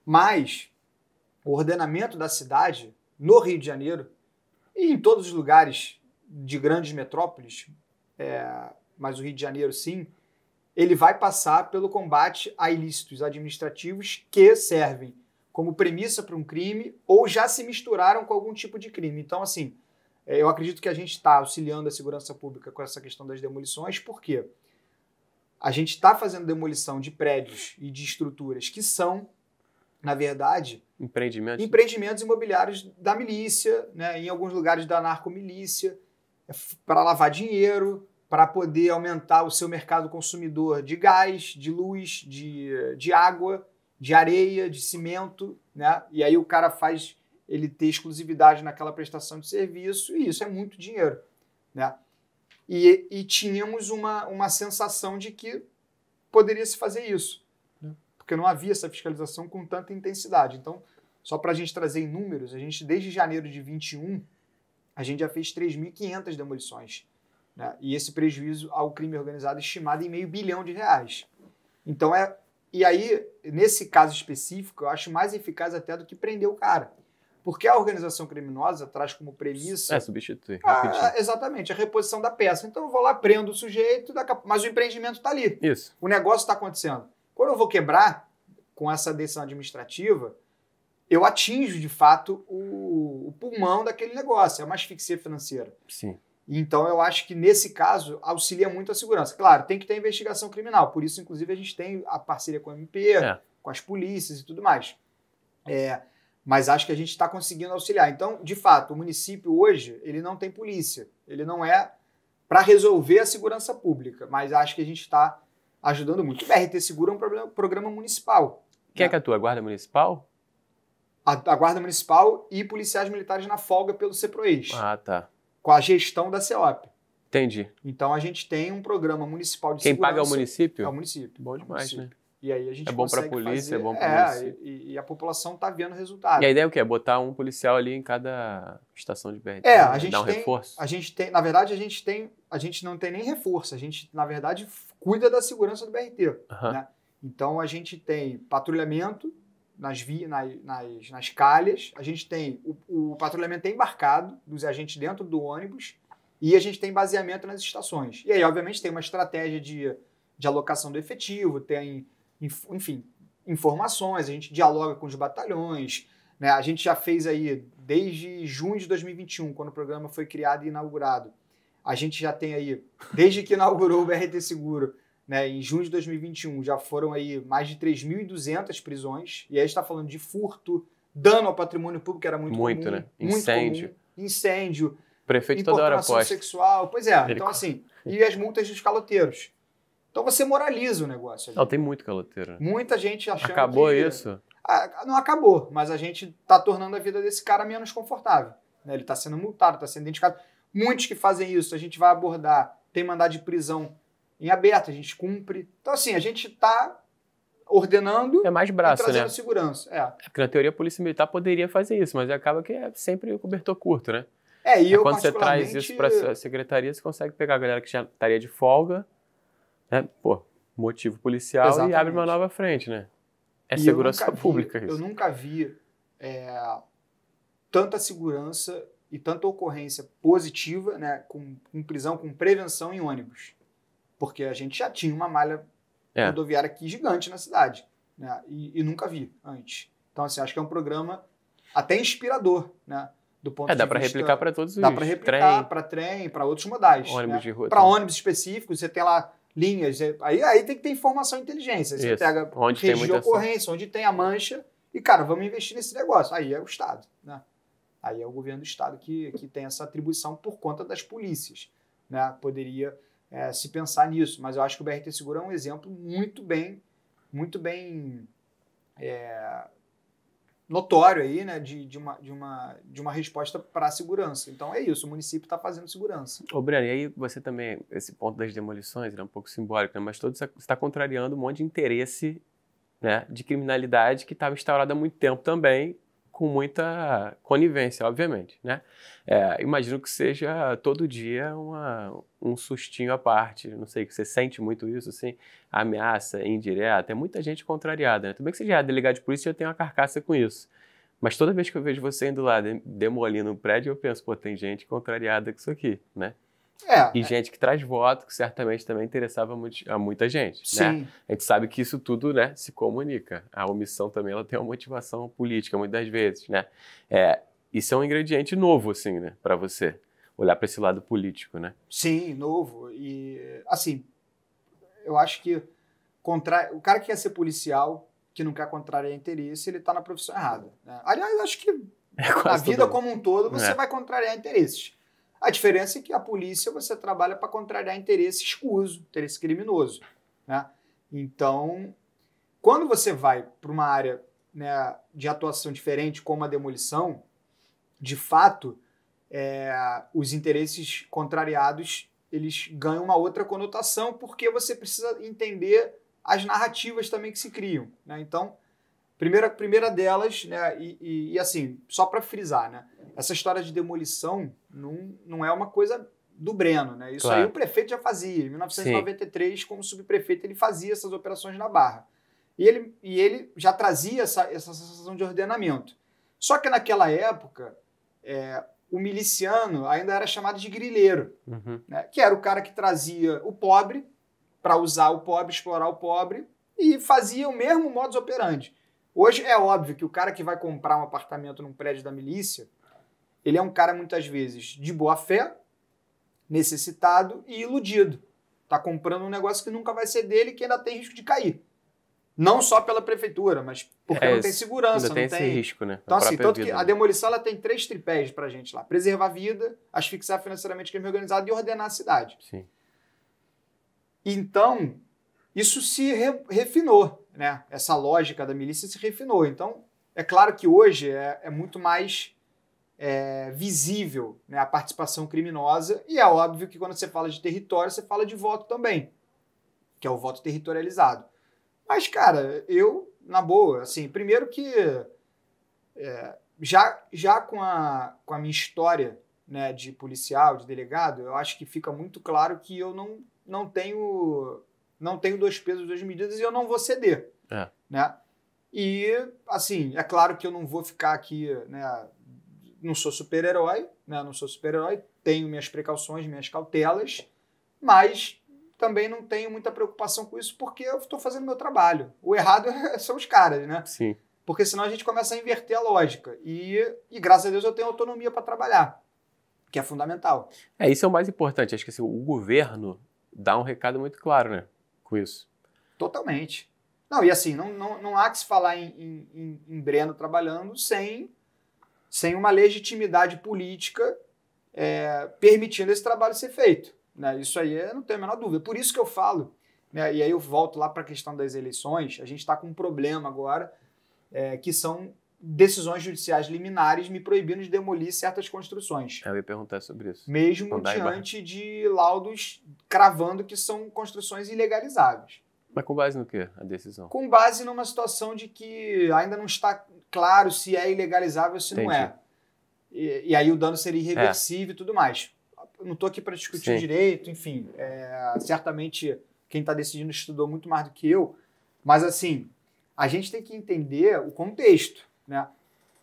Speaker 2: Mas o ordenamento da cidade, no Rio de Janeiro, e em todos os lugares de grandes metrópoles, mas o Rio de Janeiro sim, ele vai passar pelo combate a ilícitos administrativos que servem como premissa para um crime ou já se misturaram com algum tipo de crime. Então, assim, eu acredito que a gente está auxiliando a segurança pública com essa questão das demolições, porque a gente está fazendo demolição de prédios e de estruturas que são, na verdade, empreendimentos imobiliários da milícia, né, em alguns lugares da narcomilícia, para lavar dinheiro, para poder aumentar o seu mercado consumidor de gás, de luz, de água, de areia, de cimento, né? E aí o cara faz ele ter exclusividade naquela prestação de serviço, e isso é muito dinheiro, né? E tínhamos uma sensação de que poderia se fazer isso, né? Porque não havia essa fiscalização com tanta intensidade. Então, só para a gente trazer em números, a gente, desde janeiro de 21, a gente já fez 3.500 demolições. Né? E esse prejuízo ao crime organizado estimado em R$500 bilhão. Então, e aí, nesse caso específico, eu acho mais eficaz até do que prender o cara. Porque a organização criminosa traz como premissa...
Speaker 1: substituir.
Speaker 2: Exatamente, a reposição da peça. Então, eu vou lá, prendo o sujeito, mas o empreendimento está ali.
Speaker 1: Isso.
Speaker 2: O negócio está acontecendo. Quando eu vou quebrar, com essa decisão administrativa, eu atinjo, de fato, o pulmão daquele negócio. É uma asfixia financeira.
Speaker 1: Sim.
Speaker 2: Então, eu acho que, nesse caso, auxilia muito a segurança. Claro, tem que ter investigação criminal. Por isso, inclusive, a gente tem a parceria com o MP, com as polícias e tudo mais. Mas acho que a gente está conseguindo auxiliar. Então, de fato, o município hoje, ele não tem polícia. Ele não é para resolver a segurança pública. Mas acho que a gente está ajudando muito. O BRT Seguro é um programa municipal.
Speaker 1: Quem é que atua? A Guarda Municipal?
Speaker 2: A Guarda Municipal e policiais militares na folga pelo CEPROEX.
Speaker 1: Ah, tá.
Speaker 2: Com a gestão da CEOP.
Speaker 1: Entendi.
Speaker 2: Então a gente tem um programa municipal de
Speaker 1: Quem
Speaker 2: segurança.
Speaker 1: paga é o município?
Speaker 2: É o município.
Speaker 1: Bom demais, né?
Speaker 2: E aí a gente
Speaker 1: é bom para a polícia, é bom para o município.
Speaker 2: E a população está vendo o resultado.
Speaker 1: E a ideia é o quê? É botar um policial ali em cada estação de BRT?
Speaker 2: A gente
Speaker 1: dar um
Speaker 2: tem,
Speaker 1: reforço?
Speaker 2: A gente tem, na verdade, a gente não tem nem reforço. A gente, na verdade, cuida da segurança do BRT. Né? Então a gente tem patrulhamento nas calhas, a gente tem o patrulhamento embarcado dos agentes dentro do ônibus e a gente tem baseamento nas estações. E aí, obviamente, tem uma estratégia de alocação do efetivo, tem, enfim, informações, a gente dialoga com os batalhões, né? A gente já fez aí, desde junho de 2021, quando o programa foi criado e inaugurado, a gente já tem aí, desde que inaugurou o BRT Seguro, né, em junho de 2021, já foram aí mais de 3.200 prisões, e aí a gente está falando de furto, dano ao patrimônio público, que era muito comum.
Speaker 1: Né? Incêndio.
Speaker 2: Incêndio.
Speaker 1: Prefeito toda hora posta.
Speaker 2: Sexual. Pois é, então assim, e as multas dos caloteiros. Então você moraliza o negócio.
Speaker 1: Não, tem muito caloteiro.
Speaker 2: Muita gente achando
Speaker 1: Acabou isso?
Speaker 2: Não acabou, mas a gente está tornando a vida desse cara menos confortável. Né? Ele está sendo multado, está sendo identificado. Muitos que fazem isso, a gente vai abordar, tem mandado de prisão em aberto, a gente cumpre. Então, assim, a gente está ordenando
Speaker 1: mais braço,
Speaker 2: e trazendo
Speaker 1: né?
Speaker 2: segurança.
Speaker 1: Porque na teoria a Polícia Militar poderia fazer isso, mas acaba que é sempre o cobertor curto, né?
Speaker 2: E eu,
Speaker 1: quando você traz isso para a secretaria, você consegue pegar a galera que já estaria de folga, né? Motivo policial. Exatamente. E abre uma nova frente, né? É segurança pública isso.
Speaker 2: Eu nunca vi tanta segurança e tanta ocorrência positiva, né, com prisão, com prevenção em ônibus. Porque a gente já tinha uma malha rodoviária aqui gigante na cidade, né, e nunca vi antes. Então, assim, acho que é um programa até inspirador, né, do ponto de vista...
Speaker 1: Dá para replicar para todos os
Speaker 2: Dá para replicar para trem, para outros modais.
Speaker 1: Ônibus de rua.
Speaker 2: Para ônibus específicos, você tem lá linhas, aí tem que ter informação e inteligência. Você pega registro de ocorrência, onde tem a mancha, e, cara, vamos investir nesse negócio. Aí é o Estado, né? Aí é o governo do Estado que tem essa atribuição por conta das polícias, né? Poderia se pensar nisso, mas eu acho que o BRT Seguro é um exemplo muito bem muito bem notório aí, né, de uma resposta para a segurança. Então é isso, o município está fazendo segurança.
Speaker 1: Ô, Breno, e aí você também, esse ponto das demolições, ele é um pouco simbólico, né? Mas todo você está contrariando um monte de interesse, né, de criminalidade que estava instaurado há muito tempo também, com muita conivência, obviamente, né? Imagino que seja todo dia um sustinho à parte, não sei, que você sente muito isso, assim, ameaça indireta, é muita gente contrariada, né? Tudo bem que você já é delegado de polícia e já tem uma carcaça com isso, mas toda vez que eu vejo você indo lá demolindo um prédio, eu penso, pô, tem gente contrariada com isso aqui, né? E gente que traz voto, que certamente também interessava a muita gente,
Speaker 2: sim,
Speaker 1: né? A gente sabe que isso tudo, né, se comunica. A omissão também ela tem uma motivação política, muitas das vezes, né? Isso é um ingrediente novo, assim, né, para você olhar para esse lado político, né?
Speaker 2: Sim, novo. E, assim, eu acho que o cara que quer ser policial, que não quer contrariar interesse, ele está na profissão errada, né? Aliás, eu acho que na vida como um todo você vai contrariar interesses. A diferença é que a polícia você trabalha para contrariar interesse escuso, interesse criminoso, né? Então, quando você vai para uma área, né, de atuação diferente, como a demolição, de fato, os interesses contrariados eles ganham uma outra conotação porque você precisa entender as narrativas também que se criam, né? Então, primeira delas, né, e assim, só para frisar, né, essa história de demolição não é uma coisa do Breno, né? Isso
Speaker 1: Claro.
Speaker 2: Aí o prefeito já fazia. Em 1993, como subprefeito, ele fazia essas operações na Barra. E ele já trazia essa sensação de ordenamento. Só que naquela época, o miliciano ainda era chamado de grileiro, né? Que era o cara que trazia o pobre para usar o pobre, explorar o pobre, e fazia o mesmo modus operandi. Hoje é óbvio que o cara que vai comprar um apartamento num prédio da milícia, ele é um cara muitas vezes de boa fé, necessitado e iludido. Está comprando um negócio que nunca vai ser dele e que ainda tem risco de cair. Não só pela prefeitura, mas porque não tem segurança.
Speaker 1: Ainda tem esse risco, né?
Speaker 2: Então, assim, tanto que a demolição ela tem 3 tripés pra gente lá. Preservar a vida, asfixiar financeiramente o crime organizado e ordenar a cidade.
Speaker 1: Sim.
Speaker 2: Então, isso se refinou, né? Essa lógica da milícia se refinou. Então, é claro que hoje é muito mais visível, né, a participação criminosa, e é óbvio que quando você fala de território, você fala de voto também, que é o voto territorializado. Mas, cara, eu, na boa, assim, primeiro que já com a minha história, né, de policial, de delegado, eu acho que fica muito claro que eu não tenho 2 pesos, 2 medidas e eu não vou ceder. Né? E, assim, é claro que eu não vou ficar aqui, né, não sou super-herói, né, tenho minhas precauções, minhas cautelas, mas também não tenho muita preocupação com isso porque eu estou fazendo meu trabalho. O errado são os caras, né?
Speaker 1: Sim.
Speaker 2: Porque senão a gente começa a inverter a lógica. E graças a Deus eu tenho autonomia para trabalhar, que é fundamental.
Speaker 1: Isso é o mais importante. Acho que assim, o governo dá um recado muito claro, né, com isso.
Speaker 2: Totalmente. Não, e assim, não há que se falar em Breno trabalhando sem uma legitimidade política permitindo esse trabalho ser feito. Né? Isso aí não tenho a menor dúvida. Por isso que eu falo, né, e aí eu volto lá para a questão das eleições, a gente está com um problema agora, que são decisões judiciais liminares me proibindo de demolir certas construções.
Speaker 1: Eu ia perguntar sobre isso.
Speaker 2: Mesmo diante de laudos cravando que são construções ilegalizáveis.
Speaker 1: Mas com base no quê, a decisão?
Speaker 2: Com base numa situação de que ainda não está claro se é ilegalizável ou se não é. E aí o dano seria irreversível e tudo mais. Não estou aqui para discutir direito, enfim. Certamente quem está decidindo estudou muito mais do que eu. Mas, assim, a gente tem que entender o contexto, né?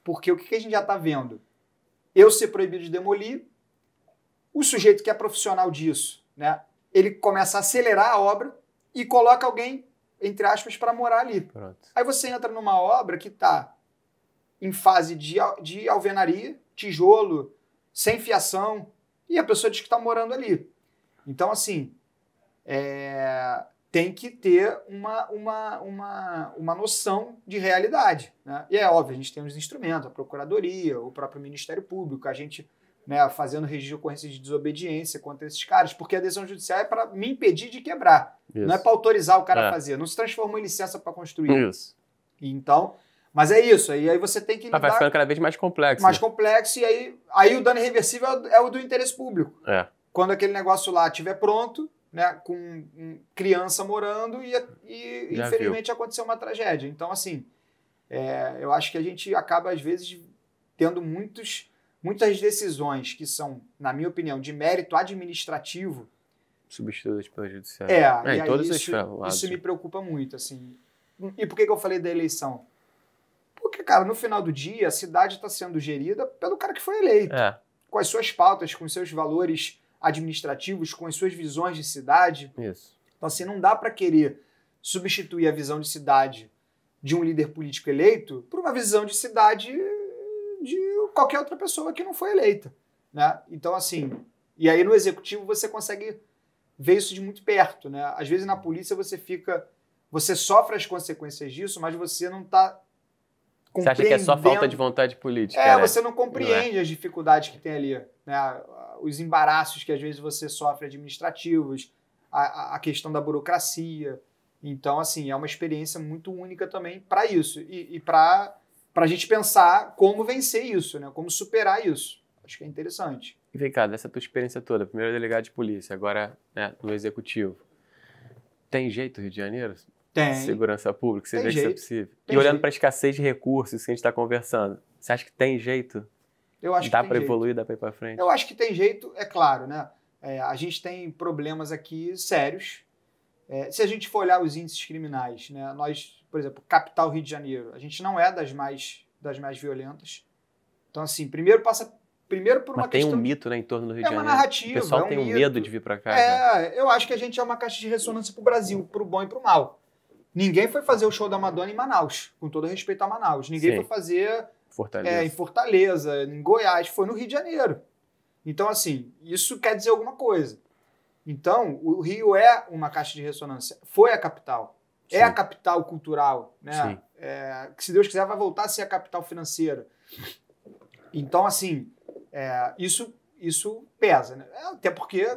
Speaker 2: Porque o que a gente já está vendo? Eu ser proibido de demolir, o sujeito que é profissional disso, né? Ele começa a acelerar a obra e coloca alguém, entre aspas, para morar ali.
Speaker 1: Pronto.
Speaker 2: Aí você entra numa obra que está em fase de alvenaria, tijolo, sem fiação, e a pessoa diz que está morando ali. Então, assim, tem que ter uma noção de realidade. Né? E é óbvio, a gente tem os instrumentos, a Procuradoria, o próprio Ministério Público, a gente, né, fazendo registro de ocorrência de desobediência contra esses caras, porque a decisão judicial é para me impedir de quebrar.
Speaker 1: Isso.
Speaker 2: Não é para autorizar o cara a fazer. Não se transformou em licença para construir.
Speaker 1: Isso.
Speaker 2: Então, mas é isso. Aí você tem que lidar...
Speaker 1: Vai ficando cada vez mais complexo.
Speaker 2: Mais complexo. E aí o dano irreversível é o do interesse público. Quando aquele negócio lá estiver pronto, né, com criança morando e infelizmente aconteceu uma tragédia. Então, assim, eu acho que a gente acaba, às vezes, tendo muitas decisões que são, na minha opinião, de mérito administrativo
Speaker 1: substituídas pelo judiciário.
Speaker 2: E
Speaker 1: todos
Speaker 2: isso me preocupa muito, assim. E por que eu falei da eleição? Porque, cara, no final do dia, a cidade está sendo gerida pelo cara que foi eleito. Com as suas pautas, com os seus valores administrativos, com as suas visões de cidade.
Speaker 1: Isso.
Speaker 2: Então, assim, não dá para querer substituir a visão de cidade de um líder político eleito por uma visão de cidade de qualquer outra pessoa que não foi eleita, né? Então, assim, e aí no executivo você consegue ver isso de muito perto, né? Às vezes na polícia você sofre as consequências disso, mas você não está compreendendo.
Speaker 1: Você acha que é só falta de vontade política, né?
Speaker 2: Você não compreende as dificuldades que tem ali, né? Os embaraços que às vezes você sofre administrativos, a questão da burocracia. Então, assim, é uma experiência muito única também para isso. E para a gente pensar como vencer isso, né? Como superar isso. Acho que é interessante.
Speaker 1: E vem cá, dessa tua experiência toda, primeiro delegado de polícia, agora, né, no executivo, tem jeito Rio de Janeiro?
Speaker 2: Tem.
Speaker 1: Segurança pública, você vê que isso é possível.
Speaker 2: Tem
Speaker 1: e olhando para a escassez de recursos que a gente está conversando, você acha que tem jeito?
Speaker 2: Eu acho que
Speaker 1: dá para evoluir, dá para ir para frente?
Speaker 2: Eu acho que tem jeito, é claro, né? A gente tem problemas aqui sérios. Se a gente for olhar os índices criminais, né? Nós, por exemplo, capital Rio de Janeiro, a gente não é das mais violentas. Então, assim, primeiro por uma questão...
Speaker 1: Mas tem um mito, né, em torno do Rio de Janeiro.
Speaker 2: É uma narrativa,
Speaker 1: o pessoal tem um medo de vir para cá.
Speaker 2: Eu acho que a gente é uma caixa de ressonância pro Brasil, pro bom e pro mal. Ninguém foi fazer o show da Madonna em Manaus, com todo respeito a Manaus. Ninguém foi fazer em Fortaleza, em Goiás, foi no Rio de Janeiro. Então, assim, isso quer dizer alguma coisa. Então, o Rio é uma caixa de ressonância. Foi a capital. Sim. É a capital cultural, né? Que, se Deus quiser, vai voltar a ser a capital financeira. Então, assim, isso pesa, né? Até porque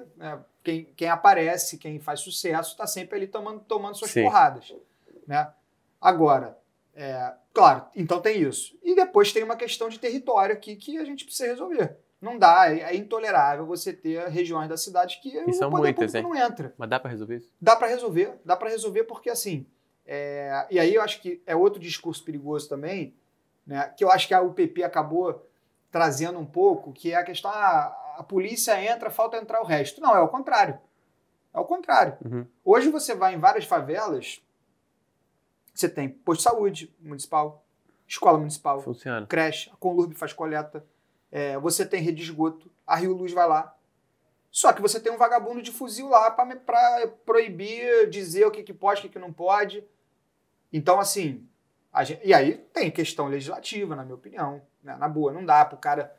Speaker 2: quem aparece, quem faz sucesso, está sempre ali tomando suas porradas, né? Agora, claro, então tem isso. E depois tem uma questão de território aqui que a gente precisa resolver. Não dá, é intolerável você ter regiões da cidade que o poder público não entra.
Speaker 1: Mas dá para resolver isso?
Speaker 2: Dá para resolver porque, assim, e aí eu acho que é outro discurso perigoso também, né, que eu acho que a UPP acabou trazendo um pouco, que é a questão, a polícia entra, falta entrar o resto. Não, é o contrário. É o contrário.
Speaker 1: Uhum.
Speaker 2: Hoje você vai em várias favelas, você tem posto de saúde municipal, escola municipal,
Speaker 1: funciona,
Speaker 2: creche, a Conlurb faz coleta, você tem rede de esgoto, a Rio Luz vai lá. Só que você tem um vagabundo de fuzil lá para proibir, dizer o que pode, o que não pode. Então, assim, e aí tem questão legislativa, na minha opinião. Né? Na boa, não dá pro cara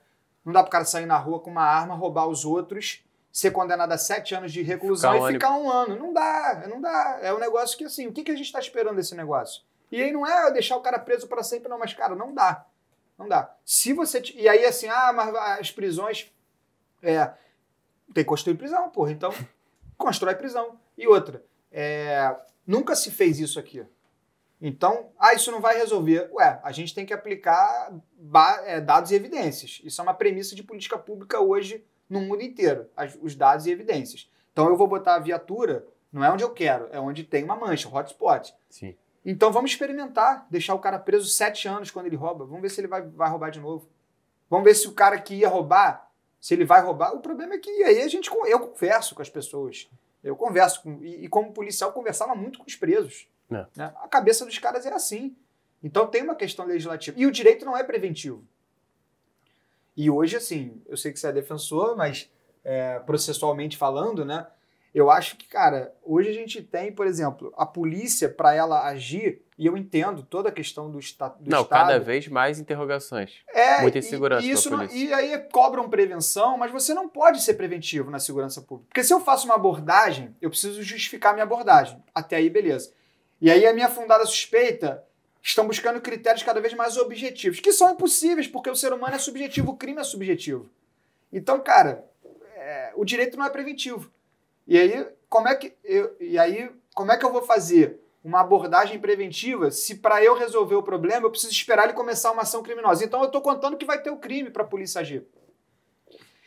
Speaker 2: sair na rua com uma arma, roubar os outros, ser condenado a 7 anos de reclusão e ficar um ano. Não dá. É um negócio que, assim, o que a gente está esperando desse negócio? E aí não é deixar o cara preso para sempre, não, mas, cara, não dá. Não dá. Se você... E aí, assim, mas as prisões... tem que construir prisão, porra. Então, constrói prisão. E outra, nunca se fez isso aqui. Então, isso não vai resolver. A gente tem que aplicar dados e evidências. Isso é uma premissa de política pública hoje no mundo inteiro, os dados e evidências. Então, eu vou botar a viatura, não é onde eu quero, é onde tem uma mancha, um hotspot.
Speaker 1: Sim.
Speaker 2: Então, vamos experimentar, deixar o cara preso 7 anos quando ele rouba. Vamos ver se ele vai roubar de novo. Vamos ver se o cara que ia roubar, se ele vai roubar. O problema é que aí eu converso com as pessoas. Eu converso e como policial, conversava muito com os presos. Né? A cabeça dos caras é assim. Então tem uma questão legislativa. E o direito não é preventivo. E hoje, assim, eu sei que você é defensor, mas processualmente falando, né? Eu acho que, cara, hoje a gente tem, por exemplo, a polícia, para ela agir, e eu entendo toda a questão do Estado.
Speaker 1: Cada vez mais interrogações. Muita insegurança pra polícia.
Speaker 2: E aí cobram prevenção, mas você não pode ser preventivo na segurança pública. Porque se eu faço uma abordagem, eu preciso justificar a minha abordagem. Até aí, beleza. E aí a minha fundada suspeita estão buscando critérios cada vez mais objetivos, que são impossíveis, porque o ser humano é subjetivo, o crime é subjetivo. Então, cara, o direito não é preventivo. E aí, como é que eu vou fazer uma abordagem preventiva se para eu resolver o problema eu preciso esperar ele começar uma ação criminosa? Então eu estou contando que vai ter o crime para a polícia agir.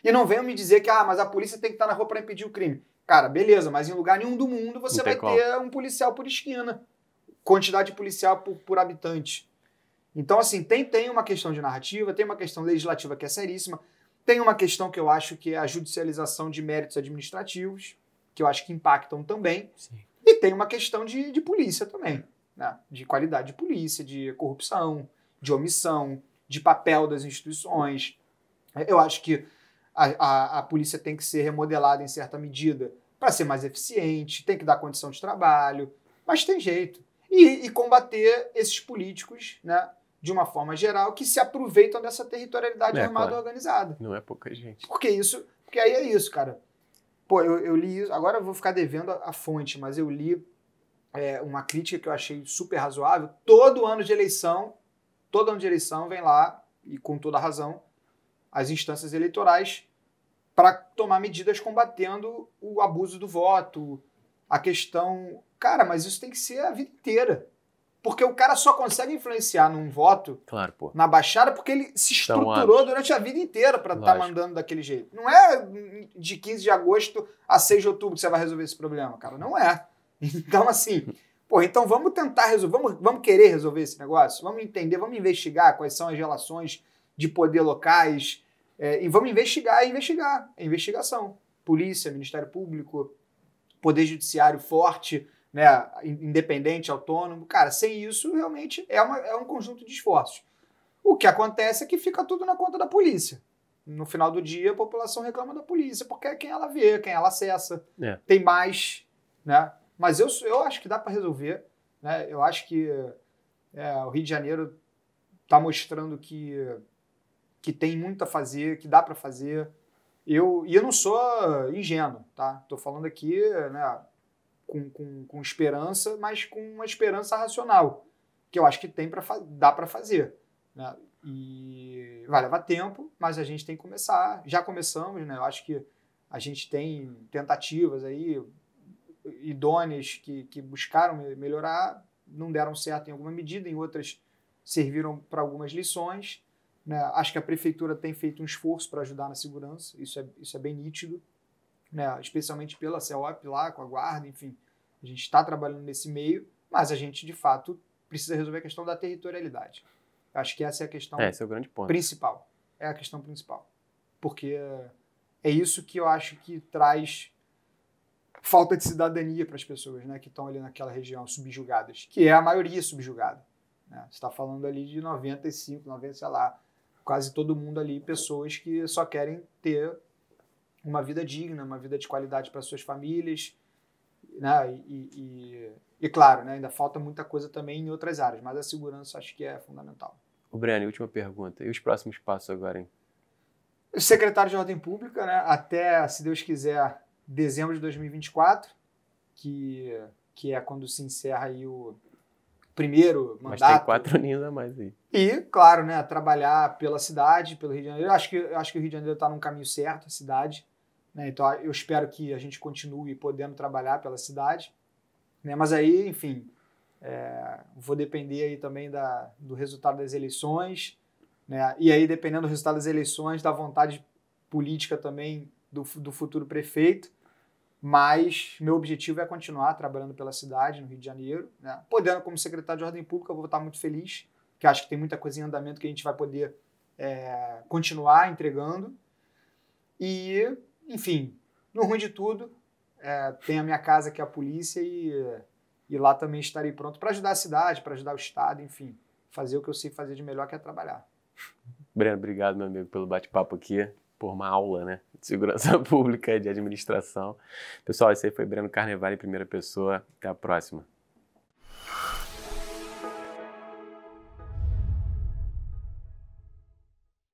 Speaker 2: E não venham me dizer que mas a polícia tem que estar na rua para impedir o crime. Cara, beleza, mas em lugar nenhum do mundo você vai ter um policial por esquina. Quantidade de policial por habitante. Então, assim, tem uma questão de narrativa, tem uma questão legislativa que é seríssima, tem uma questão que eu acho que é a judicialização de méritos administrativos, que eu acho que impactam também.
Speaker 1: Sim.
Speaker 2: E tem uma questão de polícia também, né? De qualidade de polícia, de corrupção, de omissão, de papel das instituições. Eu acho que a polícia tem que ser remodelada em certa medida para ser mais eficiente, tem que dar condição de trabalho, mas tem jeito. E combater esses políticos, né, de uma forma geral, que se aproveitam dessa territorialidade armada organizada.
Speaker 1: Não é pouca gente.
Speaker 2: Porque aí é isso, cara. Pô, eu li isso, agora eu vou ficar devendo a fonte, mas eu li uma crítica que eu achei super razoável. Todo ano de eleição vem lá, e com toda razão, as instâncias eleitorais para tomar medidas combatendo o abuso do voto, a questão... Cara, mas isso tem que ser a vida inteira. Porque o cara só consegue influenciar num voto na Baixada porque ele se estruturou durante a vida inteira para estar mandando daquele jeito. Não é de 15 de agosto a 6 de outubro que você vai resolver esse problema, cara. Não é. Então, assim, então vamos tentar resolver, vamos querer resolver esse negócio, vamos entender, vamos investigar quais são as relações de poder locais e vamos investigar. É investigação. Polícia, Ministério Público, Poder Judiciário forte, né, independente, autônomo. Cara, sem isso, realmente, é um conjunto de esforços. O que acontece é que fica tudo na conta da polícia. No final do dia, a população reclama da polícia, porque é quem ela vê, quem ela acessa. Tem mais, né? Mas eu acho que dá para resolver, né? Eu acho que o Rio de Janeiro está mostrando que tem muito a fazer, que dá para fazer. E eu não sou ingênuo, tá? Estou falando aqui, né, com esperança, mas com uma esperança racional, que eu acho que dá para fazer, né? E vai levar tempo, mas a gente tem que começar. Já começamos, né? Eu acho que a gente tem tentativas aí idôneas que buscaram melhorar, não deram certo em alguma medida, em outras serviram para algumas lições, né? Acho que a prefeitura tem feito um esforço para ajudar na segurança, isso é bem nítido, né? Especialmente pela CEOP lá, com a guarda, enfim. A gente está trabalhando nesse meio, mas a gente, de fato, precisa resolver a questão da territorialidade. Acho que essa é a questão
Speaker 1: esse é o grande ponto.
Speaker 2: Principal. É a questão principal. Porque é isso que eu acho que traz falta de cidadania para as pessoas, né, que estão ali naquela região subjugadas, que é a maioria subjugada, né? Você está falando ali de 95, 90, sei lá, quase todo mundo ali, pessoas que só querem ter uma vida digna, uma vida de qualidade para suas famílias, né? E claro, né, ainda falta muita coisa também em outras áreas, mas a segurança acho que é fundamental.
Speaker 1: O Breno, última pergunta. E os próximos passos agora, hein?
Speaker 2: Secretário de Ordem Pública, né, até, se Deus quiser, dezembro de 2024, que é quando se encerra aí o primeiro mandato.
Speaker 1: Mas tem 4 aninhos a mais aí.
Speaker 2: E, claro, né, trabalhar pela cidade, pelo Rio de Janeiro. Acho que o Rio de Janeiro está num caminho certo, a cidade, né, então eu espero que a gente continue podendo trabalhar pela cidade, né, mas aí, enfim, vou depender aí também do resultado das eleições, né, e aí, dependendo do resultado das eleições, da vontade política também do futuro prefeito. Mas meu objetivo é continuar trabalhando pela cidade, no Rio de Janeiro, né? Podendo, como secretário de Ordem Pública, eu vou estar muito feliz, porque acho que tem muita coisa em andamento que a gente vai poder continuar entregando. E, enfim, no ruim de tudo, tem a minha casa, que é a polícia, e lá também estarei pronto para ajudar a cidade, para ajudar o Estado, enfim, fazer o que eu sei fazer de melhor, que é trabalhar.
Speaker 1: Breno, obrigado, meu amigo, pelo bate-papo aqui, por uma aula, né, de segurança pública e de administração. Pessoal, esse aí foi Breno Carnevale em primeira pessoa. Até a próxima.